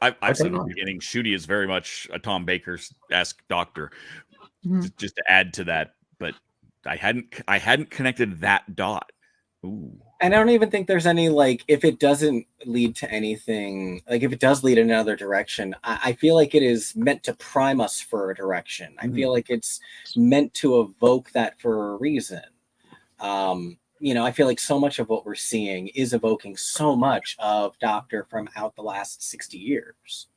I've said in the beginning, Ncuti is very much a Tom Baker-esque Doctor. Just to add to that, but I hadn't connected that dot. Ooh. And I don't even think there's any, like, if it doesn't lead to anything, like if it does lead in another direction, I feel like it is meant to prime us for a direction. I feel like it's meant to evoke that for a reason. I feel like so much of what we're seeing is evoking so much of Doctor from out the last 60 years.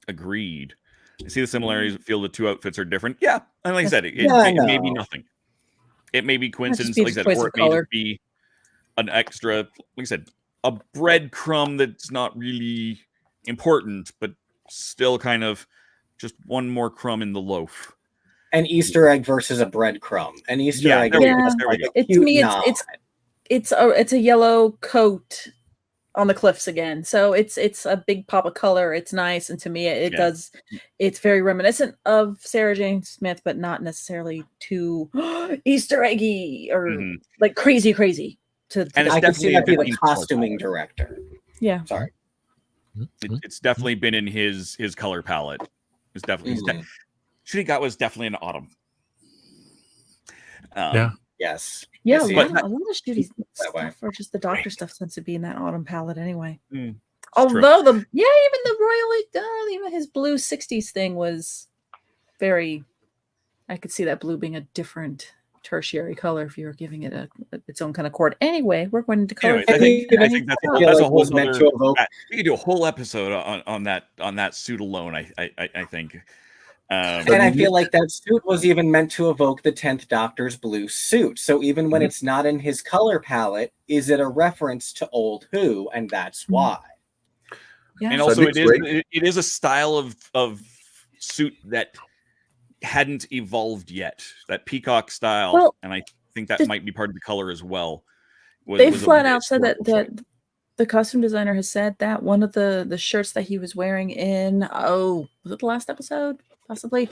Agreed. I see the similarities. Feel the two outfits are different. Yeah. And like I said, it may be nothing. It may be coincidence, like I said, or it may just be an extra, like I said, a breadcrumb that's not really important, but still kind of just one more crumb in the loaf. An Easter egg versus a breadcrumb. An Easter egg. There we go. To me, it's a yellow coat on the cliffs again. So it's a big pop of color. It's nice, and to me, it's very reminiscent of Sarah Jane Smith, but not necessarily too Easter eggy or like crazy. And I can see that be the costuming director. Yeah, sorry. It's definitely been in his color palette. It's definitely Ncuti Gatwa was definitely in autumn. Yes. Yeah, a lot of Ncuti stuff, or just the Doctor stuff, tends to be in that autumn palette anyway. Although even the royal, even his blue 60s thing was very. I could see that blue being a different tertiary color if you were giving it its own kind of chord. Anyway, we're going into color. I think that's a whole other. We could do a whole episode on that suit alone. I think. And I feel like that suit was even meant to evoke the 10th Doctor's blue suit. So even when it's not in his color palette, is it a reference to Old Who? And that's why. Yeah. And also, it is a style of suit that hadn't evolved yet. That peacock style, Well, and I think that might be part of the color as well. They flat out said that the costume designer has said that one of the shirts that he was wearing in was it the last episode? Possibly.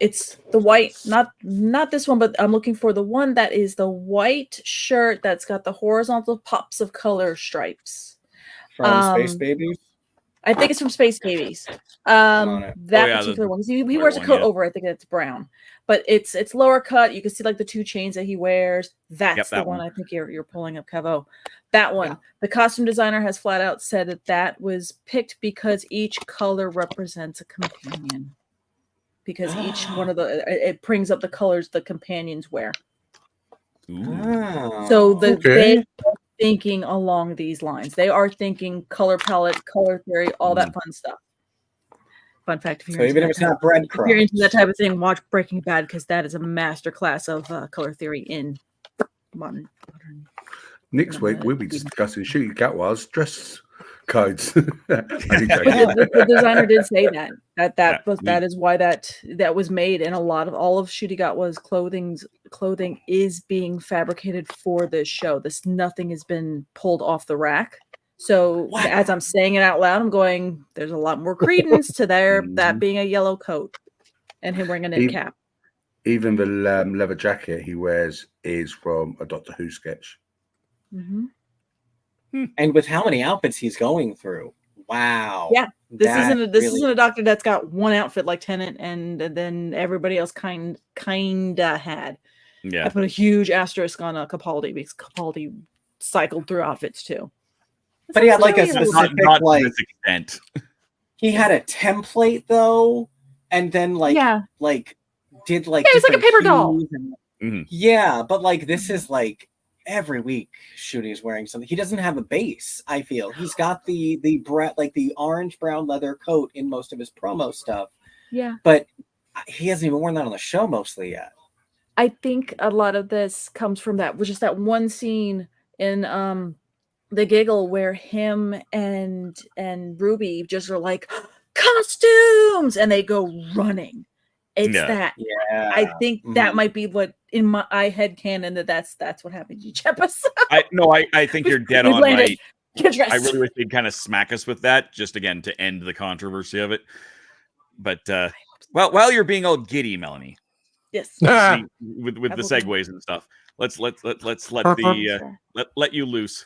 It's the white, not this one, but I'm looking for the one that is the white shirt that's got the horizontal pops of color stripes. From Space Babies? I think it's from Space Babies. That particular one. He wears a coat over. I think it's brown, but it's lower cut. You can see like the two chains that he wears. That's the one I think you're pulling up, Kevo. That one. Yeah. The costume designer has flat out said that was picked because each color represents a companion. Because each one of it brings up the colors the companions wear. So they are thinking along these lines. They are thinking color palette, color theory, all that fun stuff. Fun fact: if you're even if it's not breadcrumbs, if you're into that type of thing, watch Breaking Bad because that is a masterclass of color theory in modern. Next week we'll be discussing shooting Gatwa's dress codes. The designer did say that is why that was made, and all of Ncuti Gatwa's clothing is being fabricated for this show. Nothing has been pulled off the rack. So as I'm saying it out loud, I'm going, there's a lot more credence to that being a yellow coat and him wearing a knit cap. Even the leather jacket he wears is from a Doctor Who sketch. Mm-hmm. And with how many outfits he's going through, wow! Yeah, this isn't a Doctor that's got one outfit like Tennant, and then everybody else kinda had. Yeah, I put a huge asterisk on Capaldi because Capaldi cycled through outfits too. But he had like a specific not to this extent. He had a template though, and then did it's like a paper doll. Yeah, but like this is like. Every week Ncuti is wearing something. He doesn't have a base, I feel. He's got the orange brown leather coat in most of his promo stuff. Yeah. But he hasn't even worn that on the show mostly yet. I think a lot of this comes from that, which is that one scene in The Giggle where him and Ruby just are like costumes and they go running. It's that. Yeah. I think that might be what in my head canon that's what happens each episode. I think you're dead on. I really wish they'd kind of smack us with that, just again to end the controversy of it. But while you're being all giddy, Melanie. Yes. with the segues and stuff. Let's let you loose.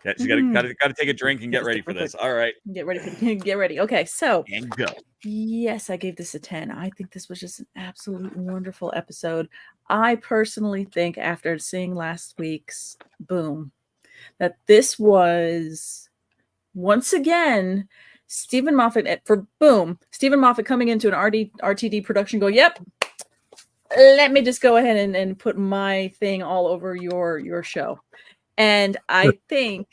Yeah, she's got to take a drink and get ready for this. All right. Get ready. Okay, so and go. Yes, I gave this a 10. I think this was just an absolute wonderful episode. I personally think after seeing last week's Boom, that this was once again Stephen Moffat for Boom. Stephen Moffat coming into an RTD production going, yep, let me just go ahead and put my thing all over your show. And I think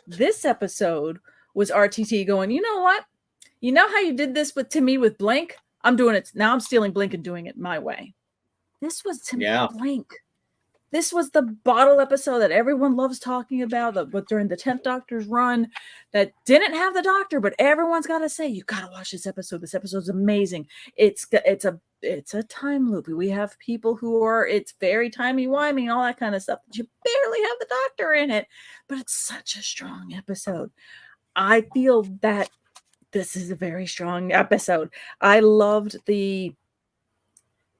this episode was RTT going, you know what? You know how you did this to me with Blink? I'm doing it. Now I'm stealing Blink and doing it my way. This was to me Blink. This was the bottle episode that everyone loves talking about, but during the 10th Doctor's run that didn't have the Doctor, but everyone's got to say, you got to watch this episode. This episode's amazing. It's a time loop. We have people it's very timey-wimey and all that kind of stuff. But you barely have the Doctor in it, but it's such a strong episode. I feel that this is a very strong episode. I loved the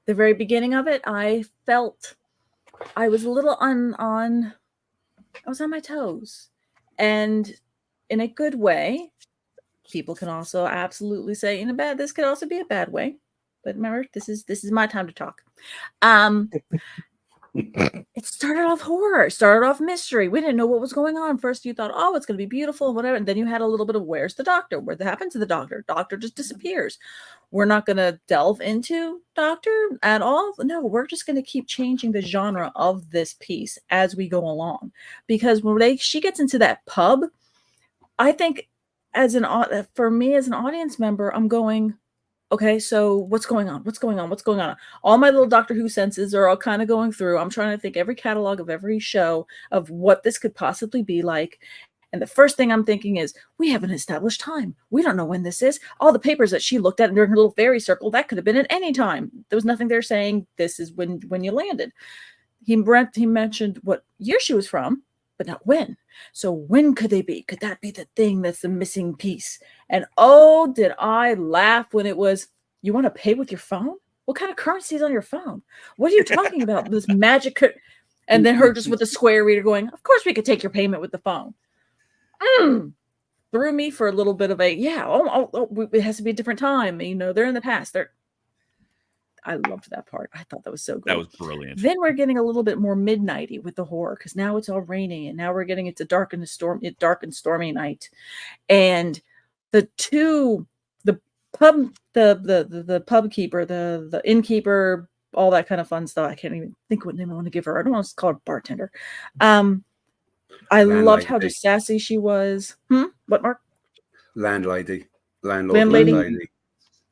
very beginning of it. I felt I was a little I was on my toes, and in a good way. People can also absolutely say this could also be a bad way. But remember, this is my time to talk. It started off horror, started off mystery. We didn't know what was going on. First, you thought, oh, it's going to be beautiful and whatever. And then you had a little bit of where's the Doctor? What happened to the Doctor? Doctor just disappears. We're not going to delve into Doctor at all. No, we're just going to keep changing the genre of this piece as we go along. Because when she gets into that pub, I think for me as an audience member, I'm going, okay, so what's going on? What's going on? What's going on? All my little Doctor Who senses are all kind of going through. I'm trying to think every catalog of every show of what this could possibly be like. And the first thing I'm thinking is, we haven't established time. We don't know when this is. All the papers that she looked at during her little fairy circle, that could have been at any time. There was nothing there saying this is when you landed. He mentioned what year she was from, but not when. So when could they be? Could that be the thing that's the missing piece? And oh, did I laugh when it was, you want to pay with your phone? What kind of currency is on your phone? What are you talking about? This magic. And then her just with the square reader going, of course we could take your payment with the phone. Threw me for a little bit of a, it has to be a different time. You know, they're in the past. I loved that part. I thought that was so good. That was brilliant. Then we're getting a little bit more midnighty with the horror because now it's all raining and now we're getting into dark and stormy night. And the pub keeper, the innkeeper, all that kind of fun stuff. I can't even think what name I want to give her. I don't want to call her bartender. I loved how just sassy she was. What, Mark? Landlady.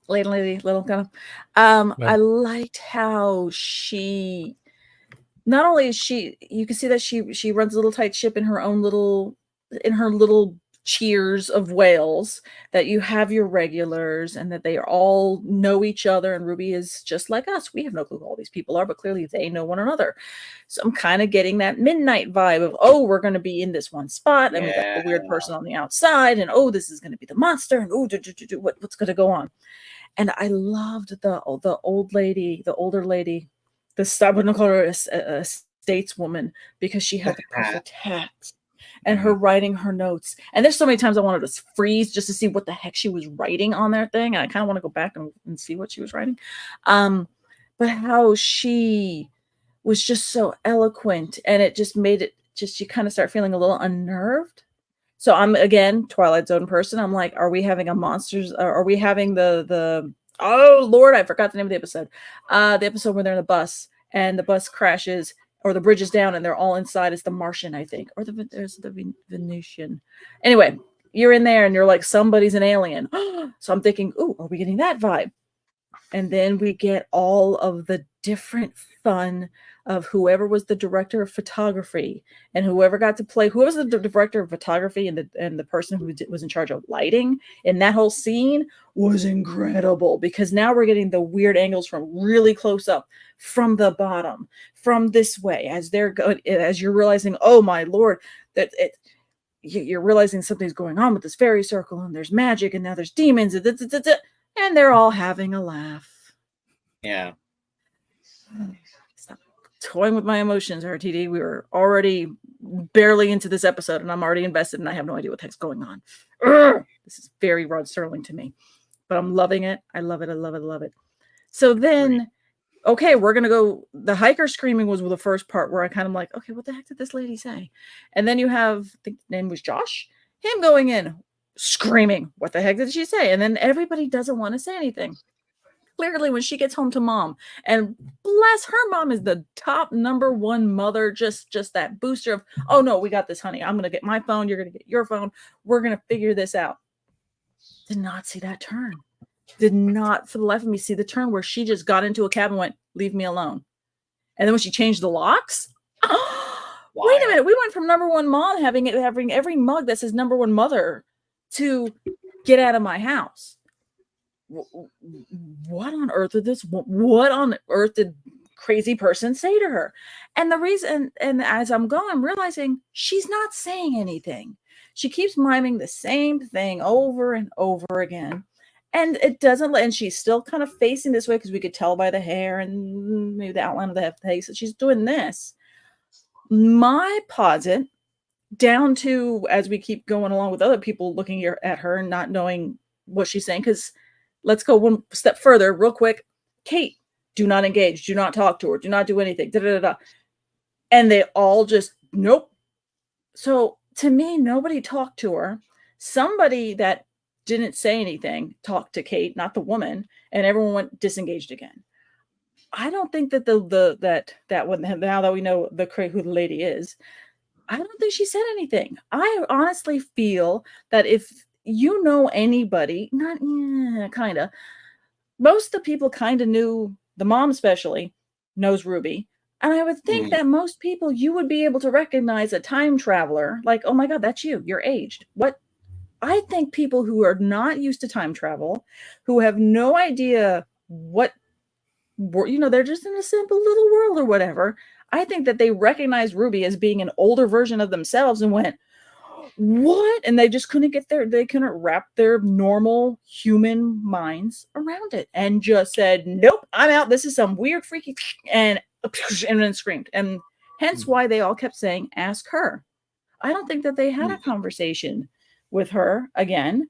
Landlady, little kind of. I liked how she, not only is you can see that she runs a little tight ship in her little cheers of whales, that you have your regulars and that they all know each other. And Ruby is just like us. We have no clue who all these people are, but clearly they know one another. So I'm kind of getting that midnight vibe of, oh, we're going to be in this one spot and we got the weird person on the outside and, oh, this is going to be the monster and, oh, what's going to go on? And I loved the older lady, I wouldn't call her a stateswoman because she had the perfect hat. And her writing her notes. And there's so many times I wanted to freeze just to see what the heck she was writing on that thing. And I kind of want to go back and see what she was writing. But how she was just so eloquent. And it just made it you kind of start feeling a little unnerved. So I'm, again, Twilight Zone person. I'm like, are we having a monsters? Are we having the oh, Lord, I forgot the name of the episode. The episode where they're in the bus and the bus crashes. Or the bridge is down and they're all inside. It's the Martian, I think. Or there's the Venusian. Anyway, you're in there and you're like, somebody's an alien. So I'm thinking, ooh, are we getting that vibe? And then we get all of the different fun of whoever was the director of photography and whoever got to play, who was the director of photography and the person who was in charge of lighting in that whole scene was incredible, because now we're getting the weird angles from really close up, from the bottom, from this way, as they're going, as you're realizing, oh my Lord, that you're realizing something's going on with this fairy circle and there's magic and now there's demons and they're all having a laugh. Yeah. Stop toying with my emotions, RTD. We were already barely into this episode and I'm already invested and I have no idea what the heck's going on. This is very Rod Serling to me, but I'm loving it. I love it. I love it. I love it. So then, okay, we're going to go. The hiker screaming was the first part where I kind of like, okay, what the heck did this lady say? And then you have, I think the name was Josh, him going in, screaming, what the heck did she say? And then everybody doesn't want to say anything. Clearly, when she gets home to mom, and bless her, mom is the top #1 mother, just that booster of, oh no, we got this, honey. I'm going to get my phone. You're going to get your phone. We're going to figure this out. Did not see that turn. Did not, for the life of me, see the turn where she just got into a cab and went, leave me alone. And then when she changed the locks, wait a minute, we went from #1 mom having every mug that says #1 mother to get out of my house. What on earth did what on earth did crazy person say to her? And the reason, and as I'm going, I'm realizing she's not saying anything. She keeps miming the same thing over and over again. And it doesn't, and she's still kind of facing this way because we could tell by the hair and maybe the outline of the face that she's doing this. My posit, down to as we keep going along with other people looking at her and not knowing what she's saying, because let's go one step further real quick. Kate, do not engage, do not talk to her, do not do anything. And they all just, nope. So to me, nobody talked to her. Somebody that didn't say anything talked to Kate, not the woman, and everyone went disengaged again. I don't think that that one, now that we know who the lady is, I don't think she said anything. I honestly feel that if you know anybody, not kind of. Most of the people kind of knew, the mom especially knows Ruby. And I would think that most people, you would be able to recognize a time traveler. Like, oh my God, that's you. You're aged. What? I think people who are not used to time travel, who have no idea what, they're just in a simple little world or whatever. I think that they recognize Ruby as being an older version of themselves and went, what? And they just couldn't they couldn't wrap their normal human minds around it and just said, nope, I'm out. This is some weird, freaky, and then screamed. And hence why they all kept saying, ask her. I don't think that they had a conversation with her again.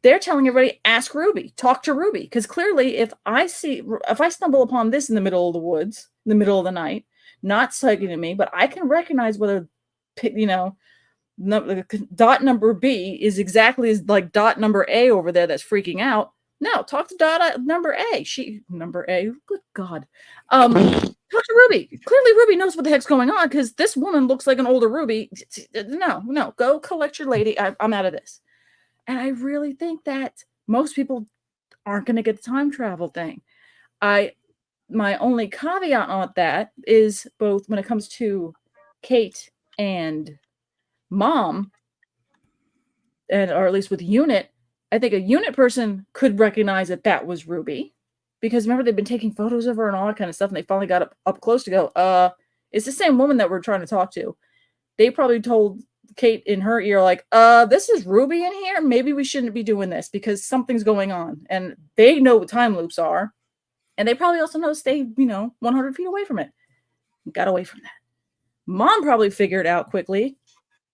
They're telling everybody, ask Ruby, talk to Ruby. Because clearly if I stumble upon this in the middle of the woods, in the middle of the night, not psyching to me, but I can recognize whether, dot number B is exactly as like dot number A over there that's freaking out. No, talk to dot number A. Number A. Good God. Talk to Ruby. Clearly Ruby knows what the heck's going on because this woman looks like an older Ruby. No. Go collect your lady. I'm out of this. And I really think that most people aren't going to get the time travel thing. My only caveat on that is both when it comes to Kate and Mom, or at least with Unit, I think a Unit person could recognize that was Ruby, because remember they've been taking photos of her and all that kind of stuff, and they finally got up close to go, it's the same woman that we're trying to talk to. They probably told Kate in her ear, like, this is Ruby in here. Maybe we shouldn't be doing this because something's going on, and they know what time loops are, and they probably also know to stay 100 feet away from it. Got away from that. Mom probably figured out quickly.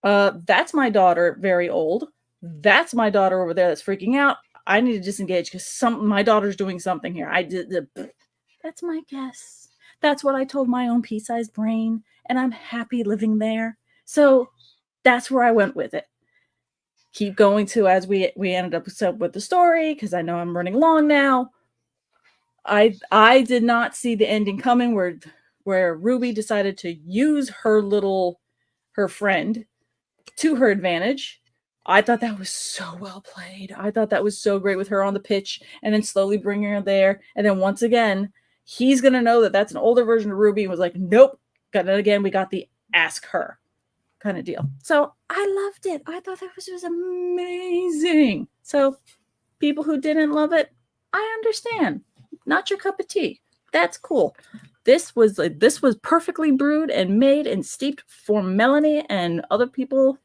That's my daughter, very old. That's my daughter over there that's freaking out. I need to disengage because my daughter's doing something here. That's my guess. That's what I told my own pea-sized brain, and I'm happy living there. So that's where I went with it. Keep going to as we ended up with the story, because I know I'm running long now. I did not see the ending coming where Ruby decided to use her friend to her advantage. I thought that was so well played. I thought that was so great with her on the pitch and then slowly bringing her there. And then once again, he's going to know that that's an older version of Ruby and was like, nope, got it again. We got the ask her kind of deal. So I loved it. I thought that was amazing. So people who didn't love it, I understand. Not your cup of tea. That's cool. This was perfectly brewed and made and steeped for Melanie and other people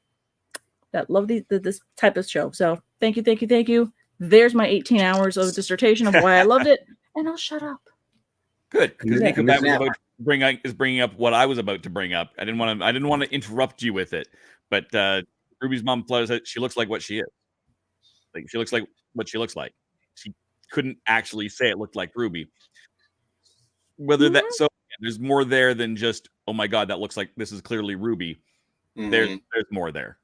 that love this type of show. So thank you. There's my 18 hours of dissertation of why I loved it, and I'll shut up. Good, because Nico was about to bringing up what I was about to bring up. I didn't want to interrupt you with it, but Ruby's mom said she looks like what she is. Like she looks like what she looks like. She couldn't actually say it looked like Ruby. Whether that there's more there than just, oh my God, that looks like this is clearly Ruby. There's more there.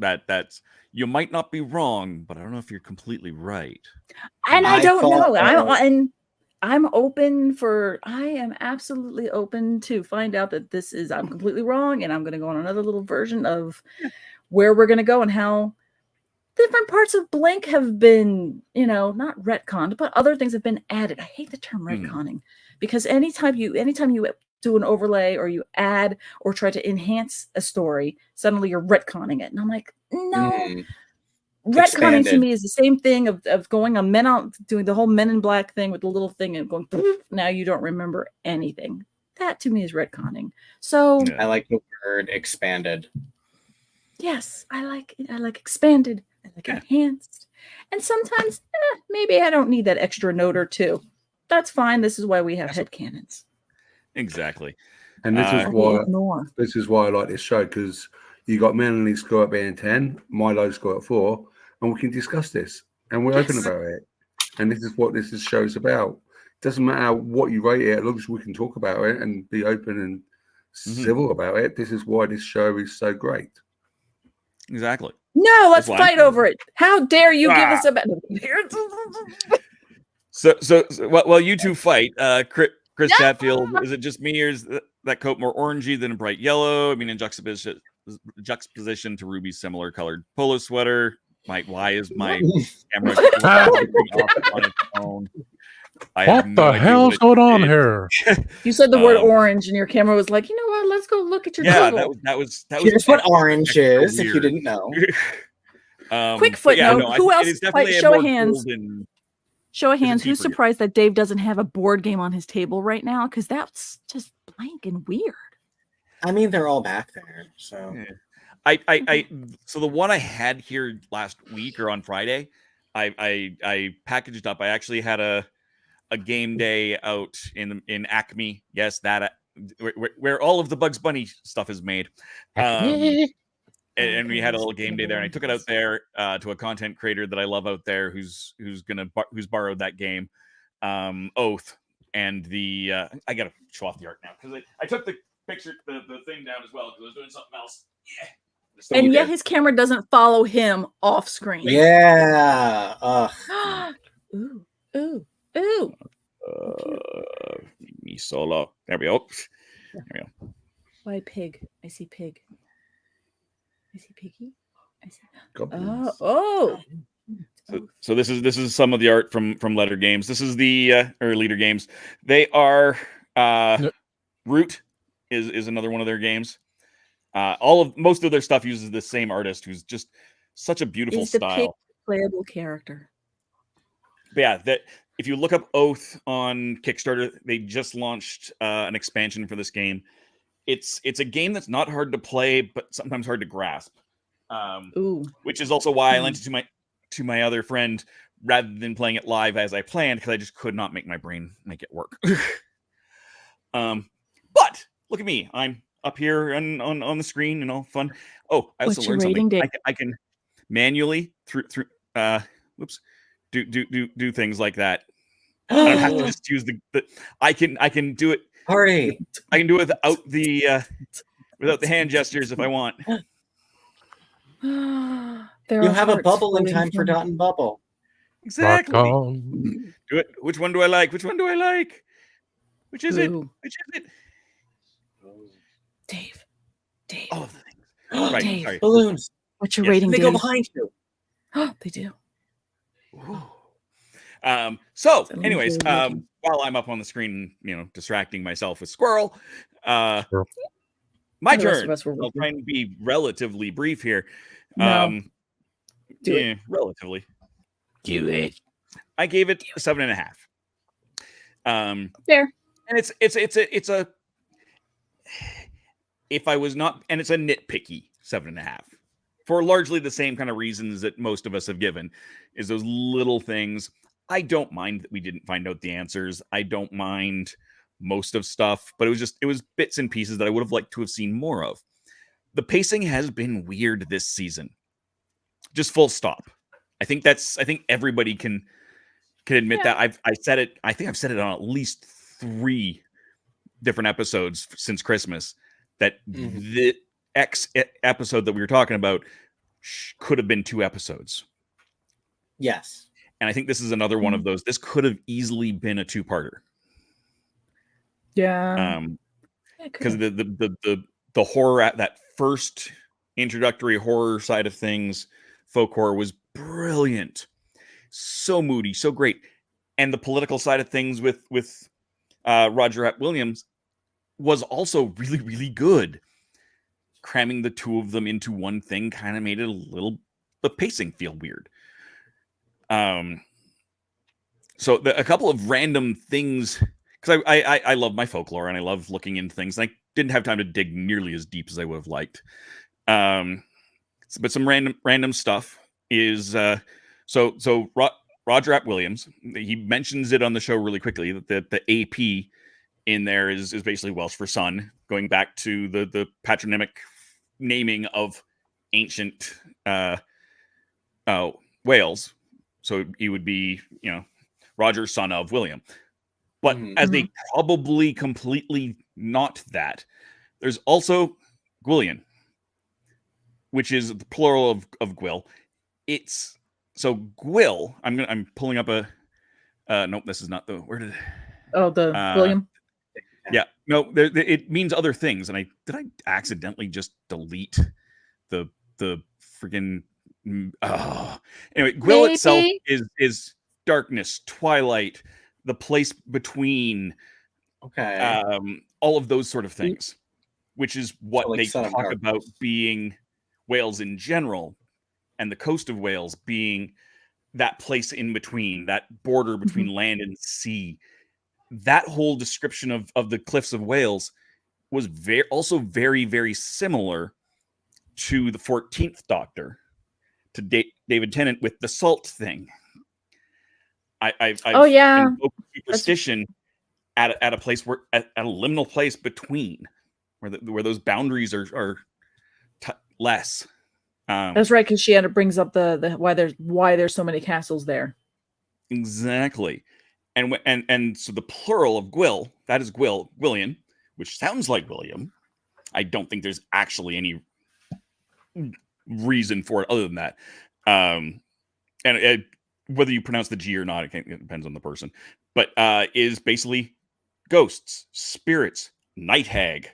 That's you might not be wrong, but I don't know if you're completely right. And I don't know. I am absolutely open to find out that I'm completely wrong, and I'm going to go on another little version of where we're going to go and how different parts of Blink have been, not retconned, but other things have been added. I hate the term retconning because anytime you do an overlay or you add or try to enhance a story, suddenly you're retconning it. And I'm like, no. Retconning to me is the same thing of going on doing the whole Men in Black thing with the little thing and going, now you don't remember anything. That to me is retconning. So I like the word expanded. Yes, I like expanded. I like enhanced. And sometimes maybe I don't need that extra note or two. That's fine. This is why we have headcanons. Exactly. And this is why I like this show, because you got Melanie's score at being 10, Milo's score at 4, and we can discuss this and we're open about it. And this is what this show's about. It doesn't matter what you rate it, as long as we can talk about it and be open and civil about it. This is why this show is so great. Exactly. No, let's fight over it. How dare you give us a So while you two fight, Chris Chatfield, is it just me, or is that coat more orangey than a bright yellow? I mean, in juxtaposition to Ruby's similar colored polo sweater. Why is my camera off on its own? I have What no the idea hell's what going on it here? You said the word orange, and your camera was like, you know what? Let's go look at your Yeah, Google. that was Here's what extra orange is, if you weird. didn't know. Quick But yeah, footnote: no, who it else? is definitely a Show more of hands. golden. Show of hands. deeper Who's here. surprised that Dave doesn't have a board game on his table right now? Because that's just blank and weird. I mean, they're all back there, so. I so the one I had here last week or on Friday, I packaged up. I actually had a game day out in Acme. Yes, that where all of the Bugs Bunny stuff is made. And we had a little game day there, and I took it out there to a content creator that I love out there, who's borrowed that game, Oath, and the I gotta show off the art now because I took the picture the thing down as well because I was doing something else. Yeah. And yet his camera doesn't follow him off screen. Yeah. Ooh, ooh, ooh. Me solo. There we go. There we go. Why pig? I see pig. I see piggy. I see. Goblins. Oh. So this is some of the art from Letter Games. This is the or Leader Games. They are Root is another one of their games. Most of their stuff uses the same artist, who's just such a beautiful Is the style. pig playable character? But yeah, that if you look up Oath on Kickstarter, they just launched an expansion for this game. It's a game that's not hard to play, but sometimes hard to grasp. Which is also why I lent it to my other friend rather than playing it live as I planned, because I just could not make my brain make it work. But look at me, I'm up here and on the screen and all fun. Oh, I also learned something. I can manually through do things like that. I don't have to just use the I can do it. Party. I can do it without the hand gestures if I want. You have a bubble in time for Dot and Bubble. Exactly. Do it. Which one do I like? Which one do I like? Which is it? Which is it? Dave. Oh, the things. Right. Dave. Sorry. Balloons. What's your rating? They Dave? go behind you. They do. So anyways, while I'm up on the screen, distracting myself with Squirrel, my turn. I'll try and be relatively brief here. No. Do it. Relatively. Do it. I gave it a 7.5. Fair. And it's a if I was not, and it's a nitpicky 7.5 for largely the same kind of reasons that most of us have given, is those little things. I don't mind that we didn't find out the answers. I don't mind most of stuff, but it was bits and pieces that I would have liked to have seen more of. The pacing has been weird this season. Just full stop. I think everybody can admit that. I said it. I think I've said it on at least 3 different episodes since Christmas that the X episode that we were talking about could have been 2 episodes. Yes. And I think this is another one of those. This could have easily been a 2-parter. Yeah. Because the horror, that first introductory horror side of things, folk horror, was brilliant. So moody, so great. And the political side of things with Roger F. Williams was also really, really good. Cramming the 2 of them into one thing kind of made it the pacing feel weird. So a couple of random things, because I love my folklore and I love looking into things. And I didn't have time to dig nearly as deep as I would have liked. But some random stuff is so Roger F. Williams, he mentions it on the show really quickly that the AP in there is basically Welsh for sun, going back to the patronymic naming of ancient Wales. So he would be, Roger, son of William. But as they probably completely not that, there's also Gwillian, which is the plural of Gwyll. It's so Gwyll. I'm pulling up a. Nope, this is not the. Where did? Oh, the William. Yeah, no, it means other things, and did I accidentally just delete the freaking Anyway, Gwil itself Maybe. is darkness, twilight, the place between, Okay. all of those sort of things, which is what So, like, they Son of talk Darkness. about being Wales in general, and the coast of Wales being that place in between, that border between land and sea. That whole description of the cliffs of Wales was also very, very similar to the 14th Doctor, to David Tennant with the salt thing. I've Oh, yeah. invoked superstition at a place where at a liminal place between where those boundaries are less. That's right, because she brings up the why there's so many castles there. Exactly. And so the plural of Gwil, that is Gwillian, which sounds like William. I don't think there's actually any reason for it other than that. And whether you pronounce the G or not, it depends on the person. But is basically ghosts, spirits, night hag.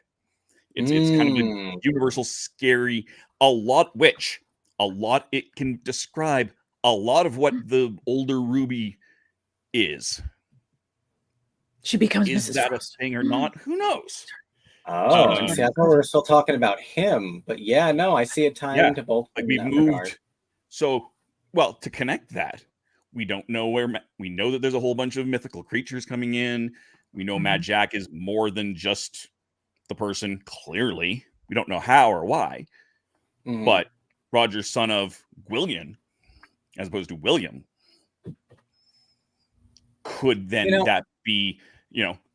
It's kind of a universal scary, it can describe a lot of what the older Ruby is. She becomes Is Mrs. that Frost. a thing or not? Who knows? Oh, and see, I thought we were still talking about him, but yeah, no, I see it tying into both. Like in we that moved. regard. So, well, to connect that, we don't know we know that there's a whole bunch of mythical creatures coming in. We know Mad Jack is more than just the person. Clearly, we don't know how or why, but Roger's son of Gwillian, as opposed to William, could then that be,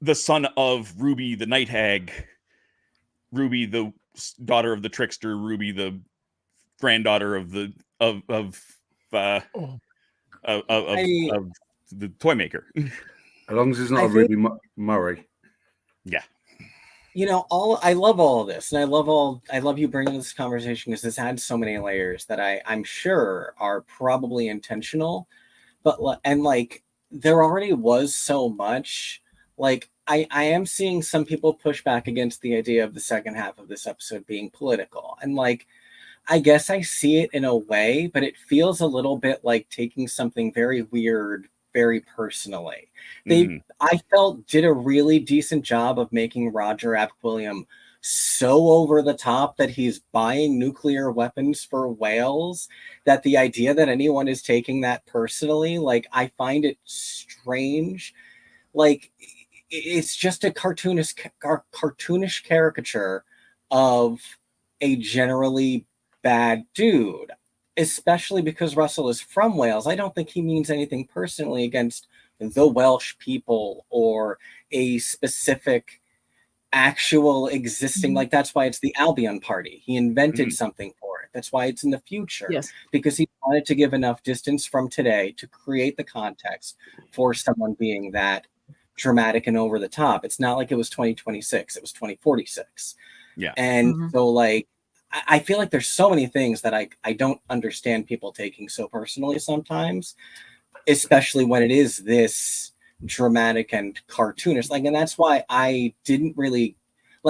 the son of Ruby the Night Hag, Ruby the daughter of the trickster, Ruby the granddaughter of the toy maker. As long as it's not Ruby Murray. Yeah. I love all of this, and I love you bringing this conversation because this adds so many layers that I'm sure are probably intentional, but there already was so much. Like I am seeing some people push back against the idea of the second half of this episode being political, and I guess I see it in a way, but it feels a little bit like taking something very weird very personally. I felt, did a really decent job of making Roger Ap William so over the top that he's buying nuclear weapons for Wales, that the idea that anyone is taking that personally, I find it strange. It's just a cartoonish caricature of a generally bad dude, especially because Russell is from Wales. I don't think he means anything personally against the Welsh people or a specific actual existing, that's why it's the Albion Party. He invented something for it. That's why it's in the future. Yes. Because he wanted to give enough distance from today to create the context for someone being that dramatic and over the top. It's not like it was 2026, it was 2046. Yeah. And so I feel like there's so many things that I don't understand people taking so personally sometimes, especially when it is this dramatic and cartoonish. And that's why I didn't really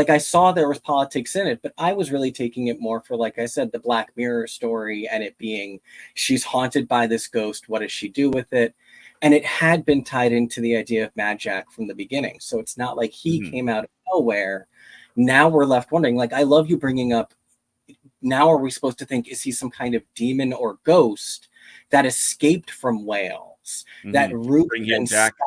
I saw there was politics in it, but I was really taking it more for, like I said, the Black Mirror story, and it being she's haunted by this ghost. What does she do with it? And it had been tied into the idea of Mad Jack from the beginning. So it's not like he came out of nowhere. Now we're left wondering, I love you bringing up, now are we supposed to think, is he some kind of demon or ghost that escaped from Wales, that rooted and stopped?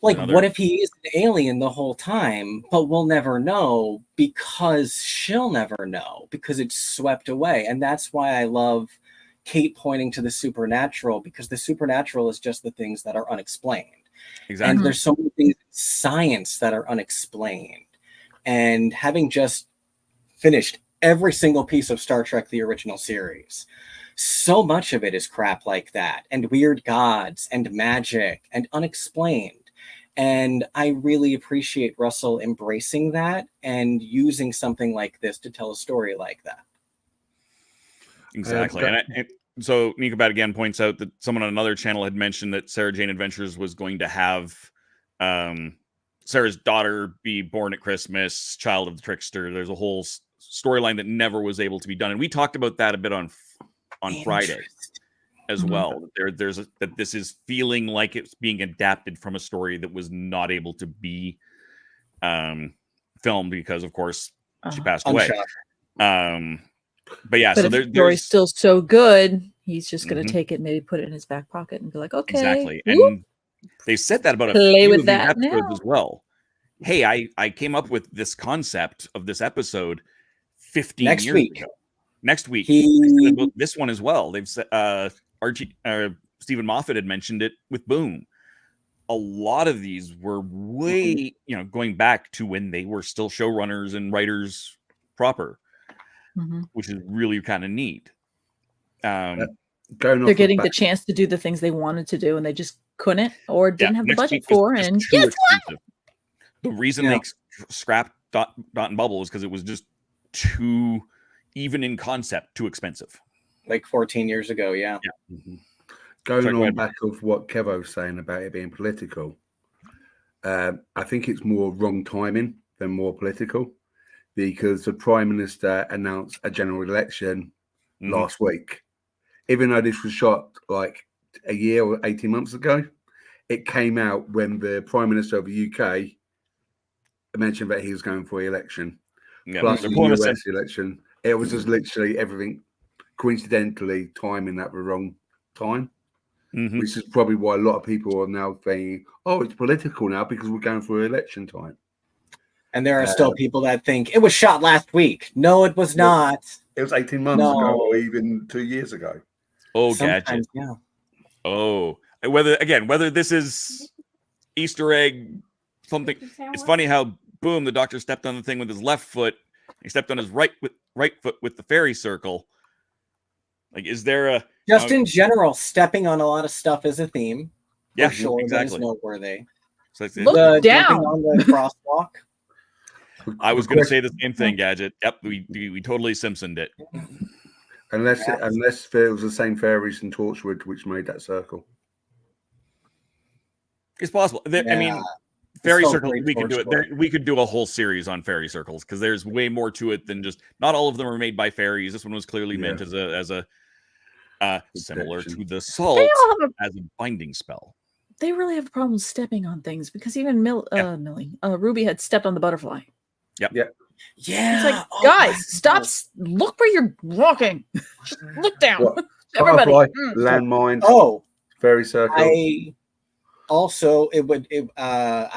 What if he is an alien the whole time, but we'll never know because she'll never know because it's swept away. And that's why I love Kate pointing to the supernatural, because the supernatural is just the things that are unexplained. Exactly. And there's so many things in science that are unexplained. And having just finished every single piece of Star Trek, the original series, so much of it is crap like that, and weird gods and magic and unexplained. And I really appreciate Russell embracing that and using something like this to tell a story like that. Exactly. And so Nico Bat again points out that someone on another channel had mentioned that Sarah Jane Adventures was going to have Sarah's daughter be born at Christmas, child of the trickster. There's a whole storyline that never was able to be done. And we talked about that a bit on on Friday as well. There's that this is feeling like it's being adapted from a story that was not able to be filmed because, of course, she passed away. But yeah, but so if the there's story's still so good, he's just going to take it, maybe put it in his back pocket, and be like, okay, exactly. whoop, And they said that about a play few with of these that episodes now. as well. Hey, I came up with this concept of this episode 15 Next years week. ago. Next week, they said about this one as well. They've said Stephen Moffat had mentioned it with Boom. A lot of these were way, going back to when they were still showrunners and writers proper, which is really kind of neat. They're getting the chance to do the things they wanted to do, and they just couldn't or didn't have the budget for. And guess what? The reason they scrapped Dot and Bubble is because it was just too, even in concept, too expensive. Like 14 years ago, yeah. Going on back of what Kevo was saying about it being political, I think it's more wrong timing than more political, because the Prime Minister announced a general election last week. Even though this was shot like a year or 18 months ago, it came out when the Prime Minister of the UK mentioned that he was going for election. Plus the US election. It was just literally everything coincidentally timing at the wrong time. Which is probably why a lot of people are now saying, oh, it's political now because we're going for election time. And there are still people that think it was shot last week. No, it was not. It was 18 months ago or even 2 years ago. Oh, Gadget. Yeah. Oh, whether this is Easter egg, something. It's funny how, boom, the Doctor stepped on the thing with his left foot. He stepped on his right foot with the fairy circle. Like, is there a... Just in general, stepping on a lot of stuff is a theme. Yeah, for sure. exactly. That is noteworthy. So Look down on the crosswalk. I was going to say the same thing, Gadget. Yep, we totally Simpsoned it. Unless there was the same fairies in Torchwood which made that circle. It's possible. I mean, fairy circles, we could do it. We could do a whole series on fairy circles because there's way more to it than just. Not all of them are made by fairies. This one was clearly meant as a similar to the salt as a binding spell. They really have problems stepping on things because even Millie, Ruby had stepped on the butterfly. Yep. Yeah. It's like, guys, stop! Look where you're walking. Just look down. Everybody. Landmine. Oh, fairy circle. I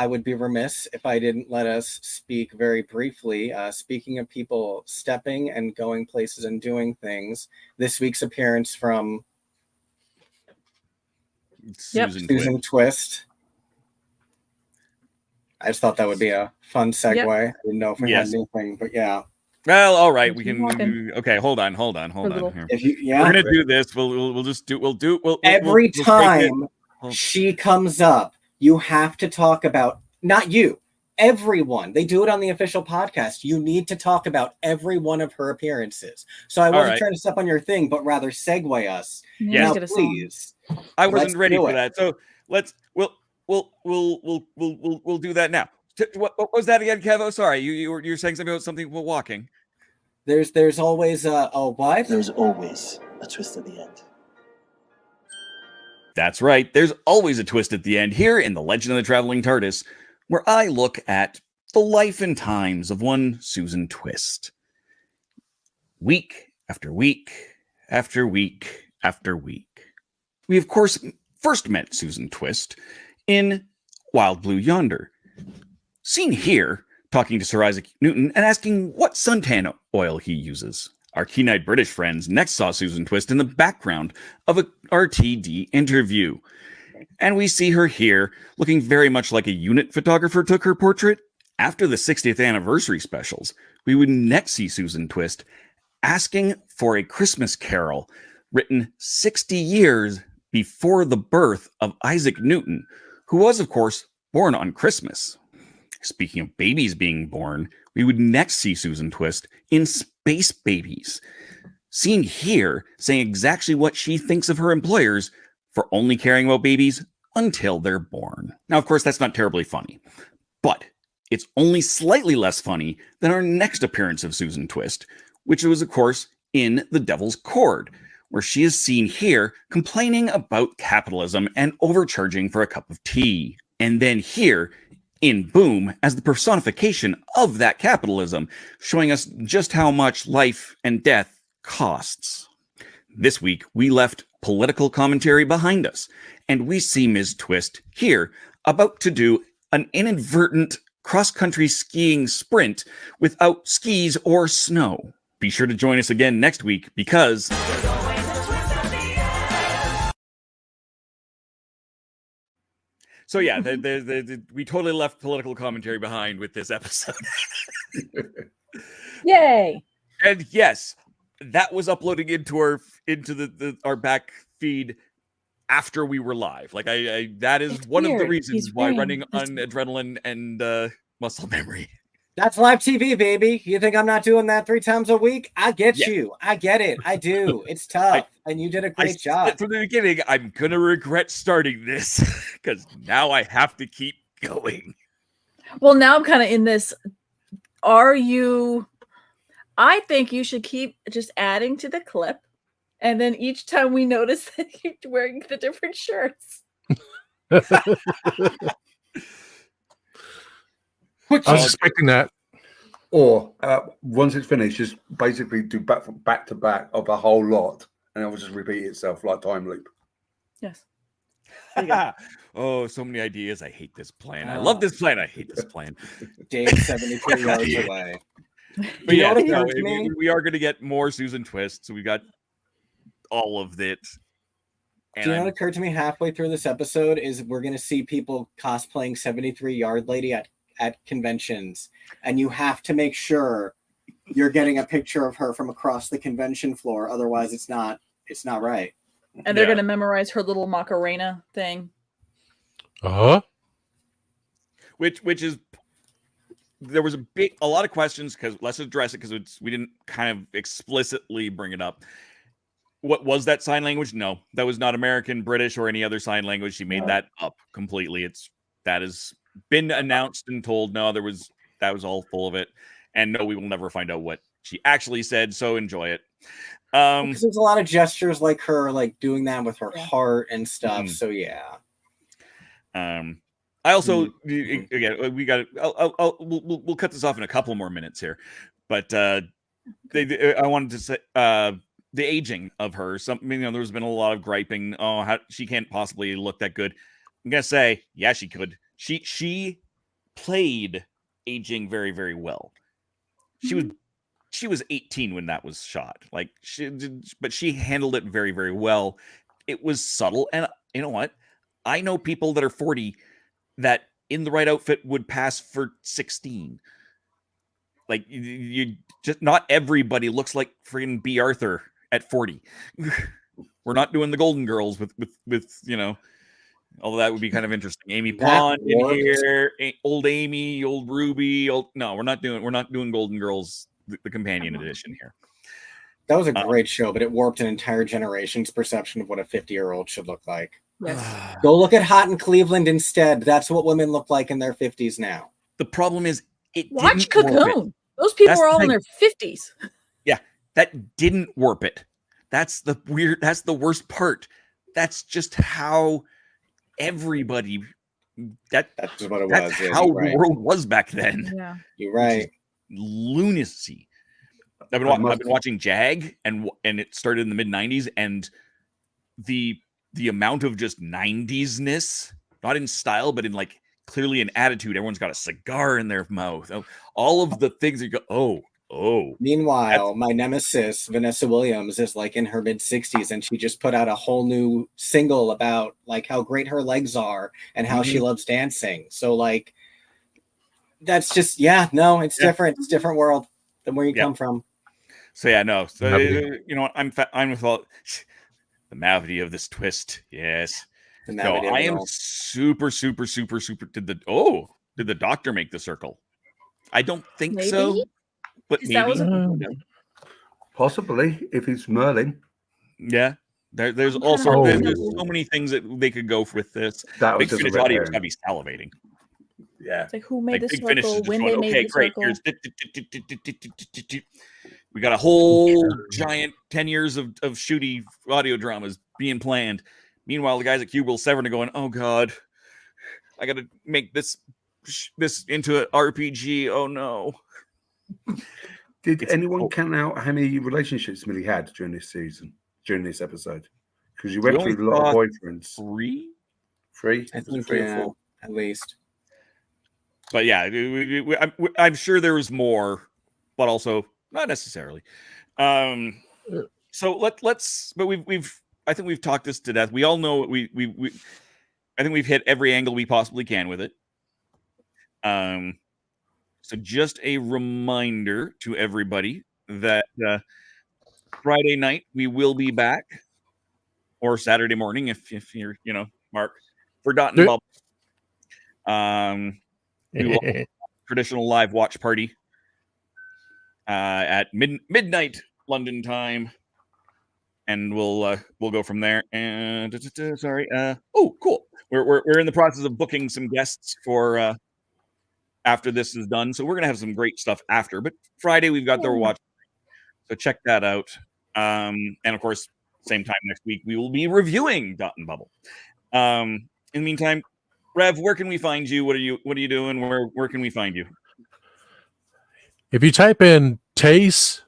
would be remiss if I didn't let us speak very briefly. Speaking of people stepping and going places and doing things, this week's appearance from Susan Twist. I just thought that would be a fun segue. I didn't know if we had anything, but yeah. Well, all right, we can. Okay, hold on here. We're gonna do this. We'll do. Every time she comes up, you have to talk about, not you, everyone. They do it on the official podcast. You need to talk about every one of her appearances. So I wasn't trying to step on your thing, but rather segue us. Yeah, now, please. I wasn't ready for that, so we'll do that now. What was that again, Kevo? Sorry, you were saying something about walking. There's always what? There's always a twist at the end. That's right. There's always a twist at the end here in The Legend of the Traveling TARDIS, where I look at the life and times of one Susan Twist. Week after week after week after week. We, of course, first met Susan Twist in Wild Blue Yonder. Seen here, talking to Sir Isaac Newton and asking what suntan oil he uses. Our keen-eyed British friends next saw Susan Twist in the background of a RTD interview. And we see her here, looking very much like a unit photographer took her portrait. After the 60th anniversary specials, we would next see Susan Twist asking for a Christmas carol written 60 years before the birth of Isaac Newton, who was, of course, born on Christmas. Speaking of babies being born, we would next see Susan Twist in Space Babies. Seen here, saying exactly what she thinks of her employers for only caring about babies until they're born. Now, of course, that's not terribly funny, but it's only slightly less funny than our next appearance of Susan Twist, which was, of course, in The Devil's Cord, where she is seen here complaining about capitalism and overcharging for a cup of tea. And then here in Boom as the personification of that capitalism, showing us just how much life and death costs. This week, we left political commentary behind us, and we see Ms. Twist here about to do an inadvertent cross-country skiing sprint without skis or snow. Be sure to join us again next week because... So yeah, we totally left political commentary behind with this episode. Yay! And yes, that was uploading into our back feed after we were live. Like that is one of the reasons why running on adrenaline and muscle memory. That's live TV, baby. You think I'm not doing that 3 times a week? I get you. I get it. I do. It's tough. And you did a great job. From the beginning, I'm going to regret starting this because now I have to keep going. Well, now I'm kind of in this. I think you should keep just adding to the clip. And then each time we notice that you're wearing the different shirts. I was expecting that. Or once it's finished, just basically do back to back of a whole lot, and it will just repeat itself like time loop. Yes. Oh, so many ideas. I hate this plan. I love this plan. I hate this plan. Dave's 73 yards away. But yeah, we are going to get more Susan Twists. So we got all of it. And do you know what occurred to me halfway through this episode is we're going to see people cosplaying 73-yard lady at conventions, and you have to make sure you're getting a picture of her from across the convention floor, otherwise it's not right. And they're going to memorize her little Macarena thing. Which is, there was a lot of questions, because let's address it, because we didn't kind of explicitly bring it up. What was that sign language? No, that was not American, British, or any other sign language. She made that up completely. That is been announced and told. No, that was all full of it. And no, we will never find out what she actually said. So enjoy it. Because there's a lot of gestures like her, like doing that with her heart and stuff. So yeah. I also again we got. We'll cut this off in a couple more minutes here, but I wanted to say the aging of her. There's been a lot of griping. Oh, how she can't possibly look that good. I'm gonna say, yeah, she could. She played aging very, very well. She was 18 when that was shot. Like but she handled it very, very well. It was subtle, and you know what? I know people that are 40 that in the right outfit would pass for 16. Like you just not everybody looks like freaking B. Arthur at 40. We're not doing the Golden Girls with although that would be kind of interesting. Amy Pond in here, old Amy, old Ruby. No, we're not doing Golden Girls, the companion edition here. That was a great show, but it warped an entire generation's perception of what a 50-year-old should look like. Yes. Go look at Hot in Cleveland instead. That's what women look like in their 50s now. The problem is watch Cocoon. Those people are all in their 50s. Yeah, that didn't warp it. That's the worst part. That's just how everybody that's what it was. That's how the world was back then. Yeah, you're right. Lunacy. I've been watching Jag, and it started in the mid-90s, and the amount of just 90s-ness, not in style, but in like clearly in attitude. Everyone's got a cigar in their mouth. All of the things you go, oh. Meanwhile, my nemesis, Vanessa Williams, is like in her mid-60s, and she just put out a whole new single about like how great her legs are and how she loves dancing. So like, that's just, it's different. It's a different world than where you come from. So yeah, no. So you know what? I'm with all the mavity of this twist. Yes. No, I am super. Did the doctor make the circle? I don't think so. But maybe. Possibly, if it's Merlin. Yeah. There's also there's so many things that they could go with this. Big Finish audience gotta be salivating. Yeah. It's like who made the circle, when they made the circle. We got a whole giant 10 years of shooty audio dramas being planned. Meanwhile, the guys at Cubicle 7 are going, oh God, I got to make this into an RPG. Oh no. Did anyone count out how many relationships Millie had during this season, during this episode? Because you went through a lot of boyfriends. Three? I think, yeah, at least. But yeah, I'm sure there was more, but also not necessarily. So let's. But I think we've talked this to death. We all know I think we've hit every angle we possibly can with it. So just a reminder to everybody that Friday night we will be back, or Saturday morning if you're Mark, for Dot and Bubble. We will have a traditional live watch party at midnight London time, and we'll go from there. And sorry, oh cool, we're in the process of booking some guests for after this is done, so we're gonna have some great stuff after. But Friday we've got their watch, so check that out. And of course, same time next week we will be reviewing Dot and Bubble. In the meantime, Rev, where can we find you? What are you doing? Where can we find you? If you type in TASE,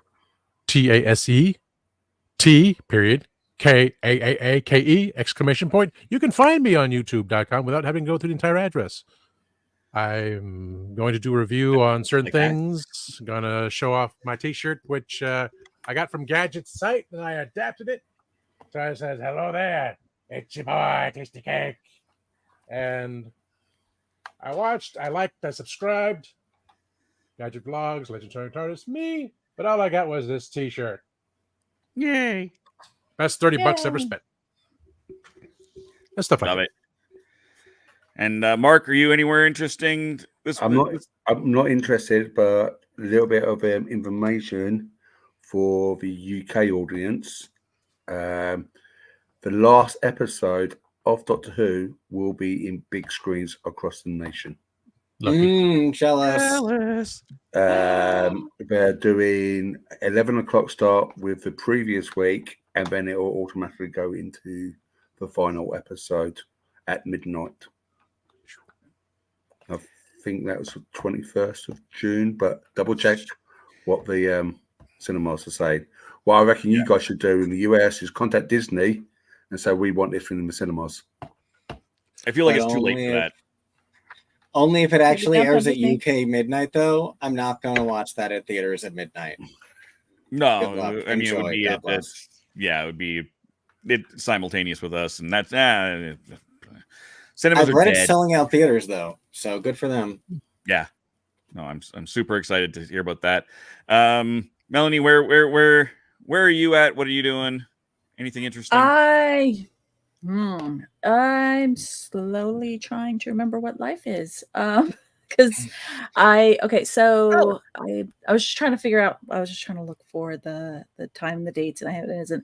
TASE, T period KAAAKE exclamation point, you can find me on YouTube.com without having to go through the entire address. I'm going to do a review on certain things. Gonna show off my T-shirt, which I got from Gadget's site, and I adapted it. So it says, "Hello there, it's your boy, Tasty Cake." And I watched, I liked, I subscribed. Gadget Vlogs, Legendary TARDIS, me. But all I got was this T-shirt. Yay! Best $30 ever spent. That's stuff like that. And Mark, are you anywhere interesting? I'm not interested, but a little bit of information for the UK audience. The last episode of Doctor Who will be in big screens across the nation. Jealous. They're doing 11 o'clock start with the previous week, and then it will automatically go into the final episode at midnight. I think that was the 21st of June, but double check what the cinemas are saying. What I reckon you guys should do in the US is contact Disney and say, we want this in the cinemas. I feel like it's too late for that. Only if it actually airs at UK midnight, though. I'm not going to watch that at theaters at midnight. No, I mean, it would be it would be simultaneous with us, and that's cinemas I've read are it's dead. selling out theaters though, so good for them. Yeah, no, I'm super excited to hear about that. Melanie, where are you at? What are you doing? Anything interesting? I'm slowly trying to remember what life is. Because I was just trying to figure out, I was just trying to look for the time, the dates, and I have it isn't.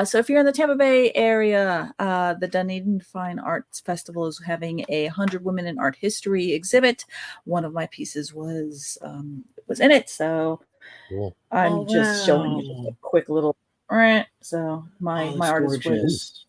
So if you're in the Tampa Bay area, the Dunedin Fine Arts Festival is having a 100 Women in Art History exhibit. One of my pieces was in it, so cool. I'm just showing you a quick little. So my artist was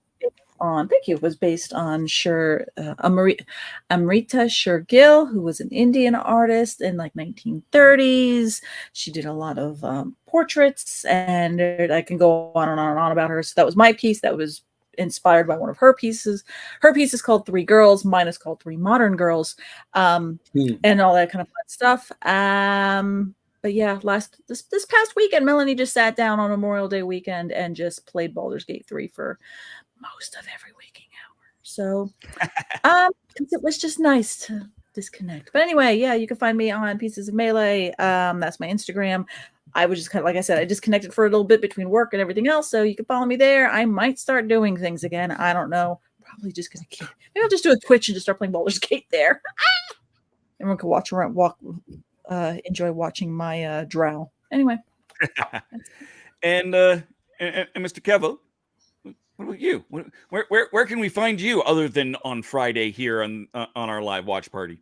on. Thank you. Was based on Amrita Shergill, who was an Indian artist in like 1930s. She did a lot of portraits, and I can go on and on and on about her. So that was my piece. That was inspired by one of her pieces. Her piece is called Three Girls. Mine is called Three Modern Girls, and all that kind of fun stuff. But yeah, this past weekend, Melanie just sat down on Memorial Day weekend and just played Baldur's Gate 3 for most of every waking hour. So it was just nice to disconnect. But anyway, yeah, you can find me on Pieces of Melee. That's my Instagram. I was just kind of, like I said, I disconnected for a little bit between work and everything else. So you can follow me there. I might start doing things again. I don't know. Probably just going to maybe I'll just do a Twitch and just start playing Baldur's Gate there. Everyone can enjoy watching my drow. Anyway. And Mr. Kevo, what about you? Where can we find you other than on Friday here on our live watch party?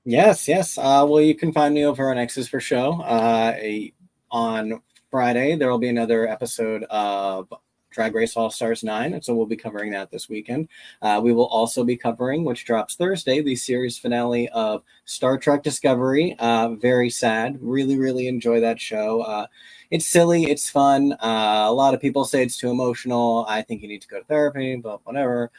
Yes. Well, you can find me over on X's for Show on Friday, there will be another episode of Drag Race All-Stars 9, and so we'll be covering that this weekend. We will also be covering, which drops Thursday, the series finale of Star Trek Discovery. Very sad. Really, really enjoy that show. It's silly. It's fun. A lot of people say it's too emotional. I think you need to go to therapy, but whatever.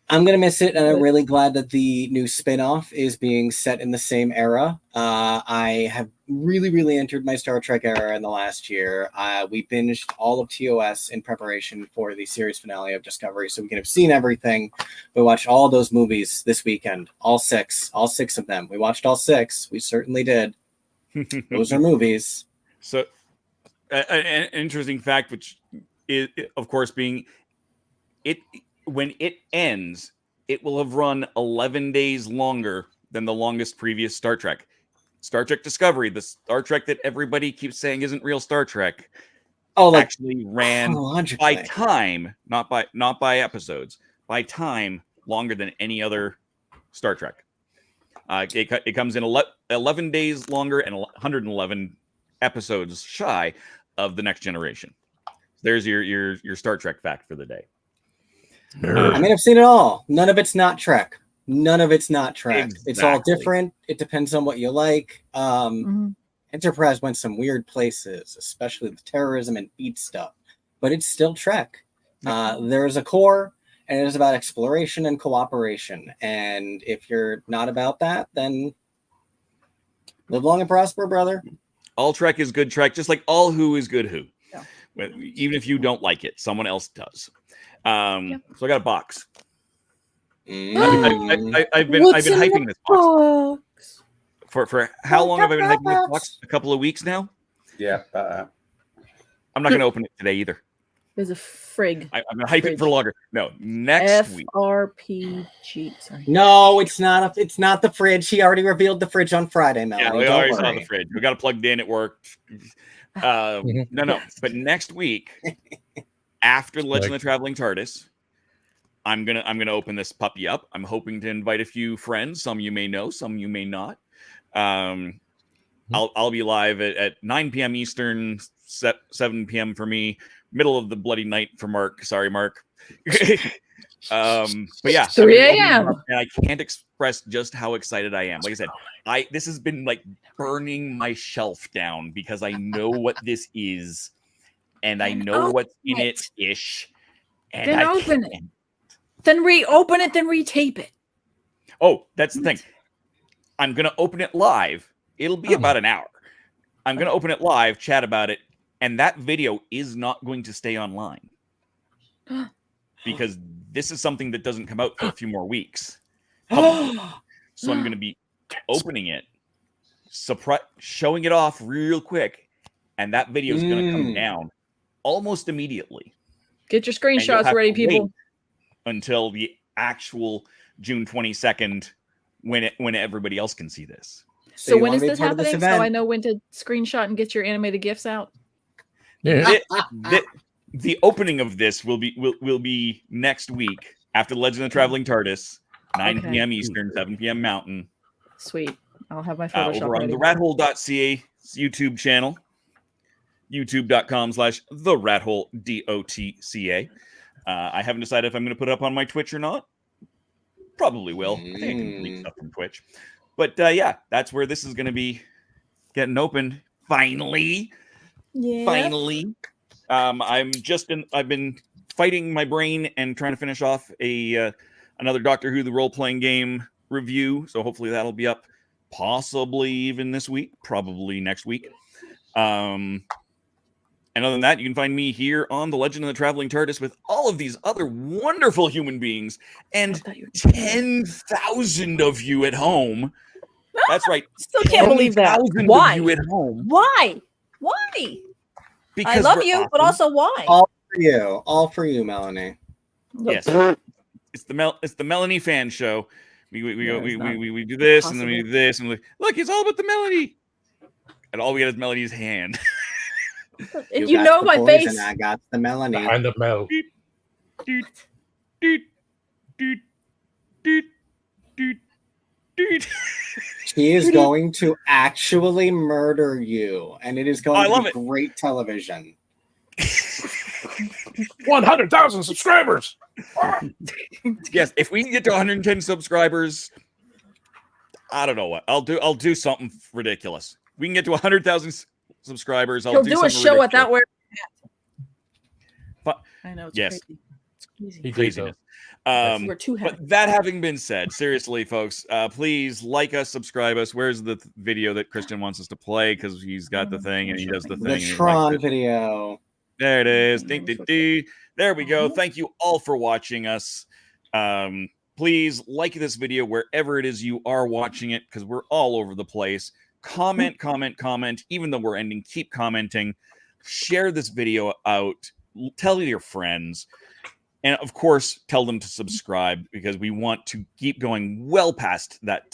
I'm going to miss it, and I'm really glad that the new spin-off is being set in the same era. I have really, really entered my Star Trek era in the last year. We binged all of TOS in preparation for the series finale of Discovery, so we can have seen everything. We watched all those movies this weekend, all six of them. We watched all 6. We certainly did. Those are movies. So, an interesting fact, which is, of course, being it when it ends, it will have run 11 days longer than the longest previous Star Trek. Star Trek Discovery, the Star Trek that everybody keeps saying isn't real Star Trek, actually ran by time, not by episodes, by time longer than any other Star Trek. It comes in 11 days longer and 111 episodes shy of The Next Generation. There's your Star Trek fact for the day. I mean, I've seen it all. None of it's not Trek. Exactly. It's all different. It depends on what you like. Enterprise went some weird places, especially with terrorism and beat stuff, but it's still Trek. There's a core, and it is about exploration and cooperation. And if you're not about that, then live long and prosper, brother. All Trek is good Trek, just like all Who is good Who. Yeah. Even if you don't like it, someone else does. So I got a box. I've been hyping this box for how long have I been hyping this box? A couple of weeks now. Yeah, I'm not going to open it today either. There's a frig. I'm going to hype it for longer. No, next week. FRPG. Sorry. No, it's not. It's not the fridge. He already revealed the fridge on Friday, Melanie. Yeah, we already saw the fridge. We got it plugged in. It worked. No. But next week, after Legend of the Traveling TARDIS, I'm gonna open this puppy up. I'm hoping to invite a few friends. Some you may know, some you may not. I'll be live at 9 p.m. Eastern, 7 p.m. for me. Middle of the bloody night for Mark. Sorry, Mark. But yeah, 3 a.m. And I can't express just how excited I am. Like I said, this has been like burning my shelf down because I know what this is, and I know what's in it ish. And then open it. Then reopen it. Then retape it. Oh, that's the thing. I'm gonna open it live. It'll be about an hour. I'm gonna open it live, chat about it, and that video is not going to stay online because this is something that doesn't come out for a few more weeks. So I'm going to be opening it, showing it off real quick, and that video is going to come down almost immediately. Get your screenshots ready, people. Until the actual June 22nd, when everybody else can see this. So when is this happening? So I know when to screenshot and get your animated GIFs out. Yeah. The opening of this will be next week after Legend of the Traveling TARDIS, 9 p.m. Eastern, 7 p.m. Mountain. Sweet. I'll have my Photoshop over on ready. TheRatHole.ca YouTube channel, youtube.com/TheRatHole.ca. I haven't decided if I'm going to put it up on my Twitch or not. Probably will. I think I can read stuff from Twitch. But yeah, that's where this is going to be getting open. Finally. Yeah. Finally. I've been fighting my brain and trying to finish off another Doctor Who the role-playing game review. So hopefully that'll be up possibly even this week, probably next week. And other than that, you can find me here on the Legend of the Traveling TARDIS with all of these other wonderful human beings and 10,000 of you at home. That's right. Still can't believe that. Why? Of you at home. Why? Because I love you, awesome. But also why? All for you, Melanie. Yes, it's the Melanie fan show. We do this and then we do this and look, it's all about the Melanie, and all we get is Melanie's hand. You know my face. And I got the Melanie. Behind the Mel. He is going to actually murder you, and it is going to be great television. 100,000 subscribers. Yes, if we can get to 110 subscribers, I don't know what I'll do something ridiculous. We can get to 100,000 subscribers. He'll do a show without wearing a hat. I know. It's crazy. It's crazy. Craziness. We're too happy. But that having been said, seriously, folks, please like us, subscribe us. Where's the video that Christian wants us to play? Because he's got the thing and he does the thing. The Tron video. There it is. Ding, ding, ding. There we go. Thank you all for watching us. Please like this video wherever it is you are watching it, because we're all over the place. Comment, comment, comment. Even though we're ending, keep commenting. Share this video out. Tell your friends. And of course, tell them to subscribe, because we want to keep going well past that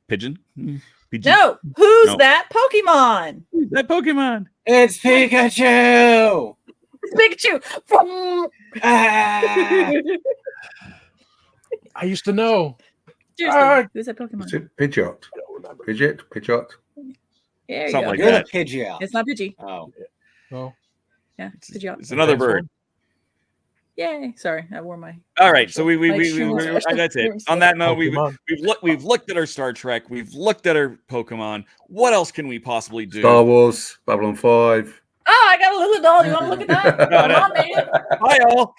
pigeon. No, who's that Pokemon? Who's that Pokemon? It's Pikachu. It's Pikachu. I used to know. Seriously, who's that Pokemon? Pidgeot. Pidgeot. There you Something go. like You're that. the Pidgeot. It's not Pidgey. Oh. Yeah, Pidgeot. It's another bird. Yay! Sorry, I wore my. All right, so we shoes. that's it. On that note, we've looked at our Star Trek, we've looked at our Pokemon. What else can we possibly do? Star Wars, Babylon 5. Oh, I got a little doll. You want to look at that? Come on, man. Bye, all.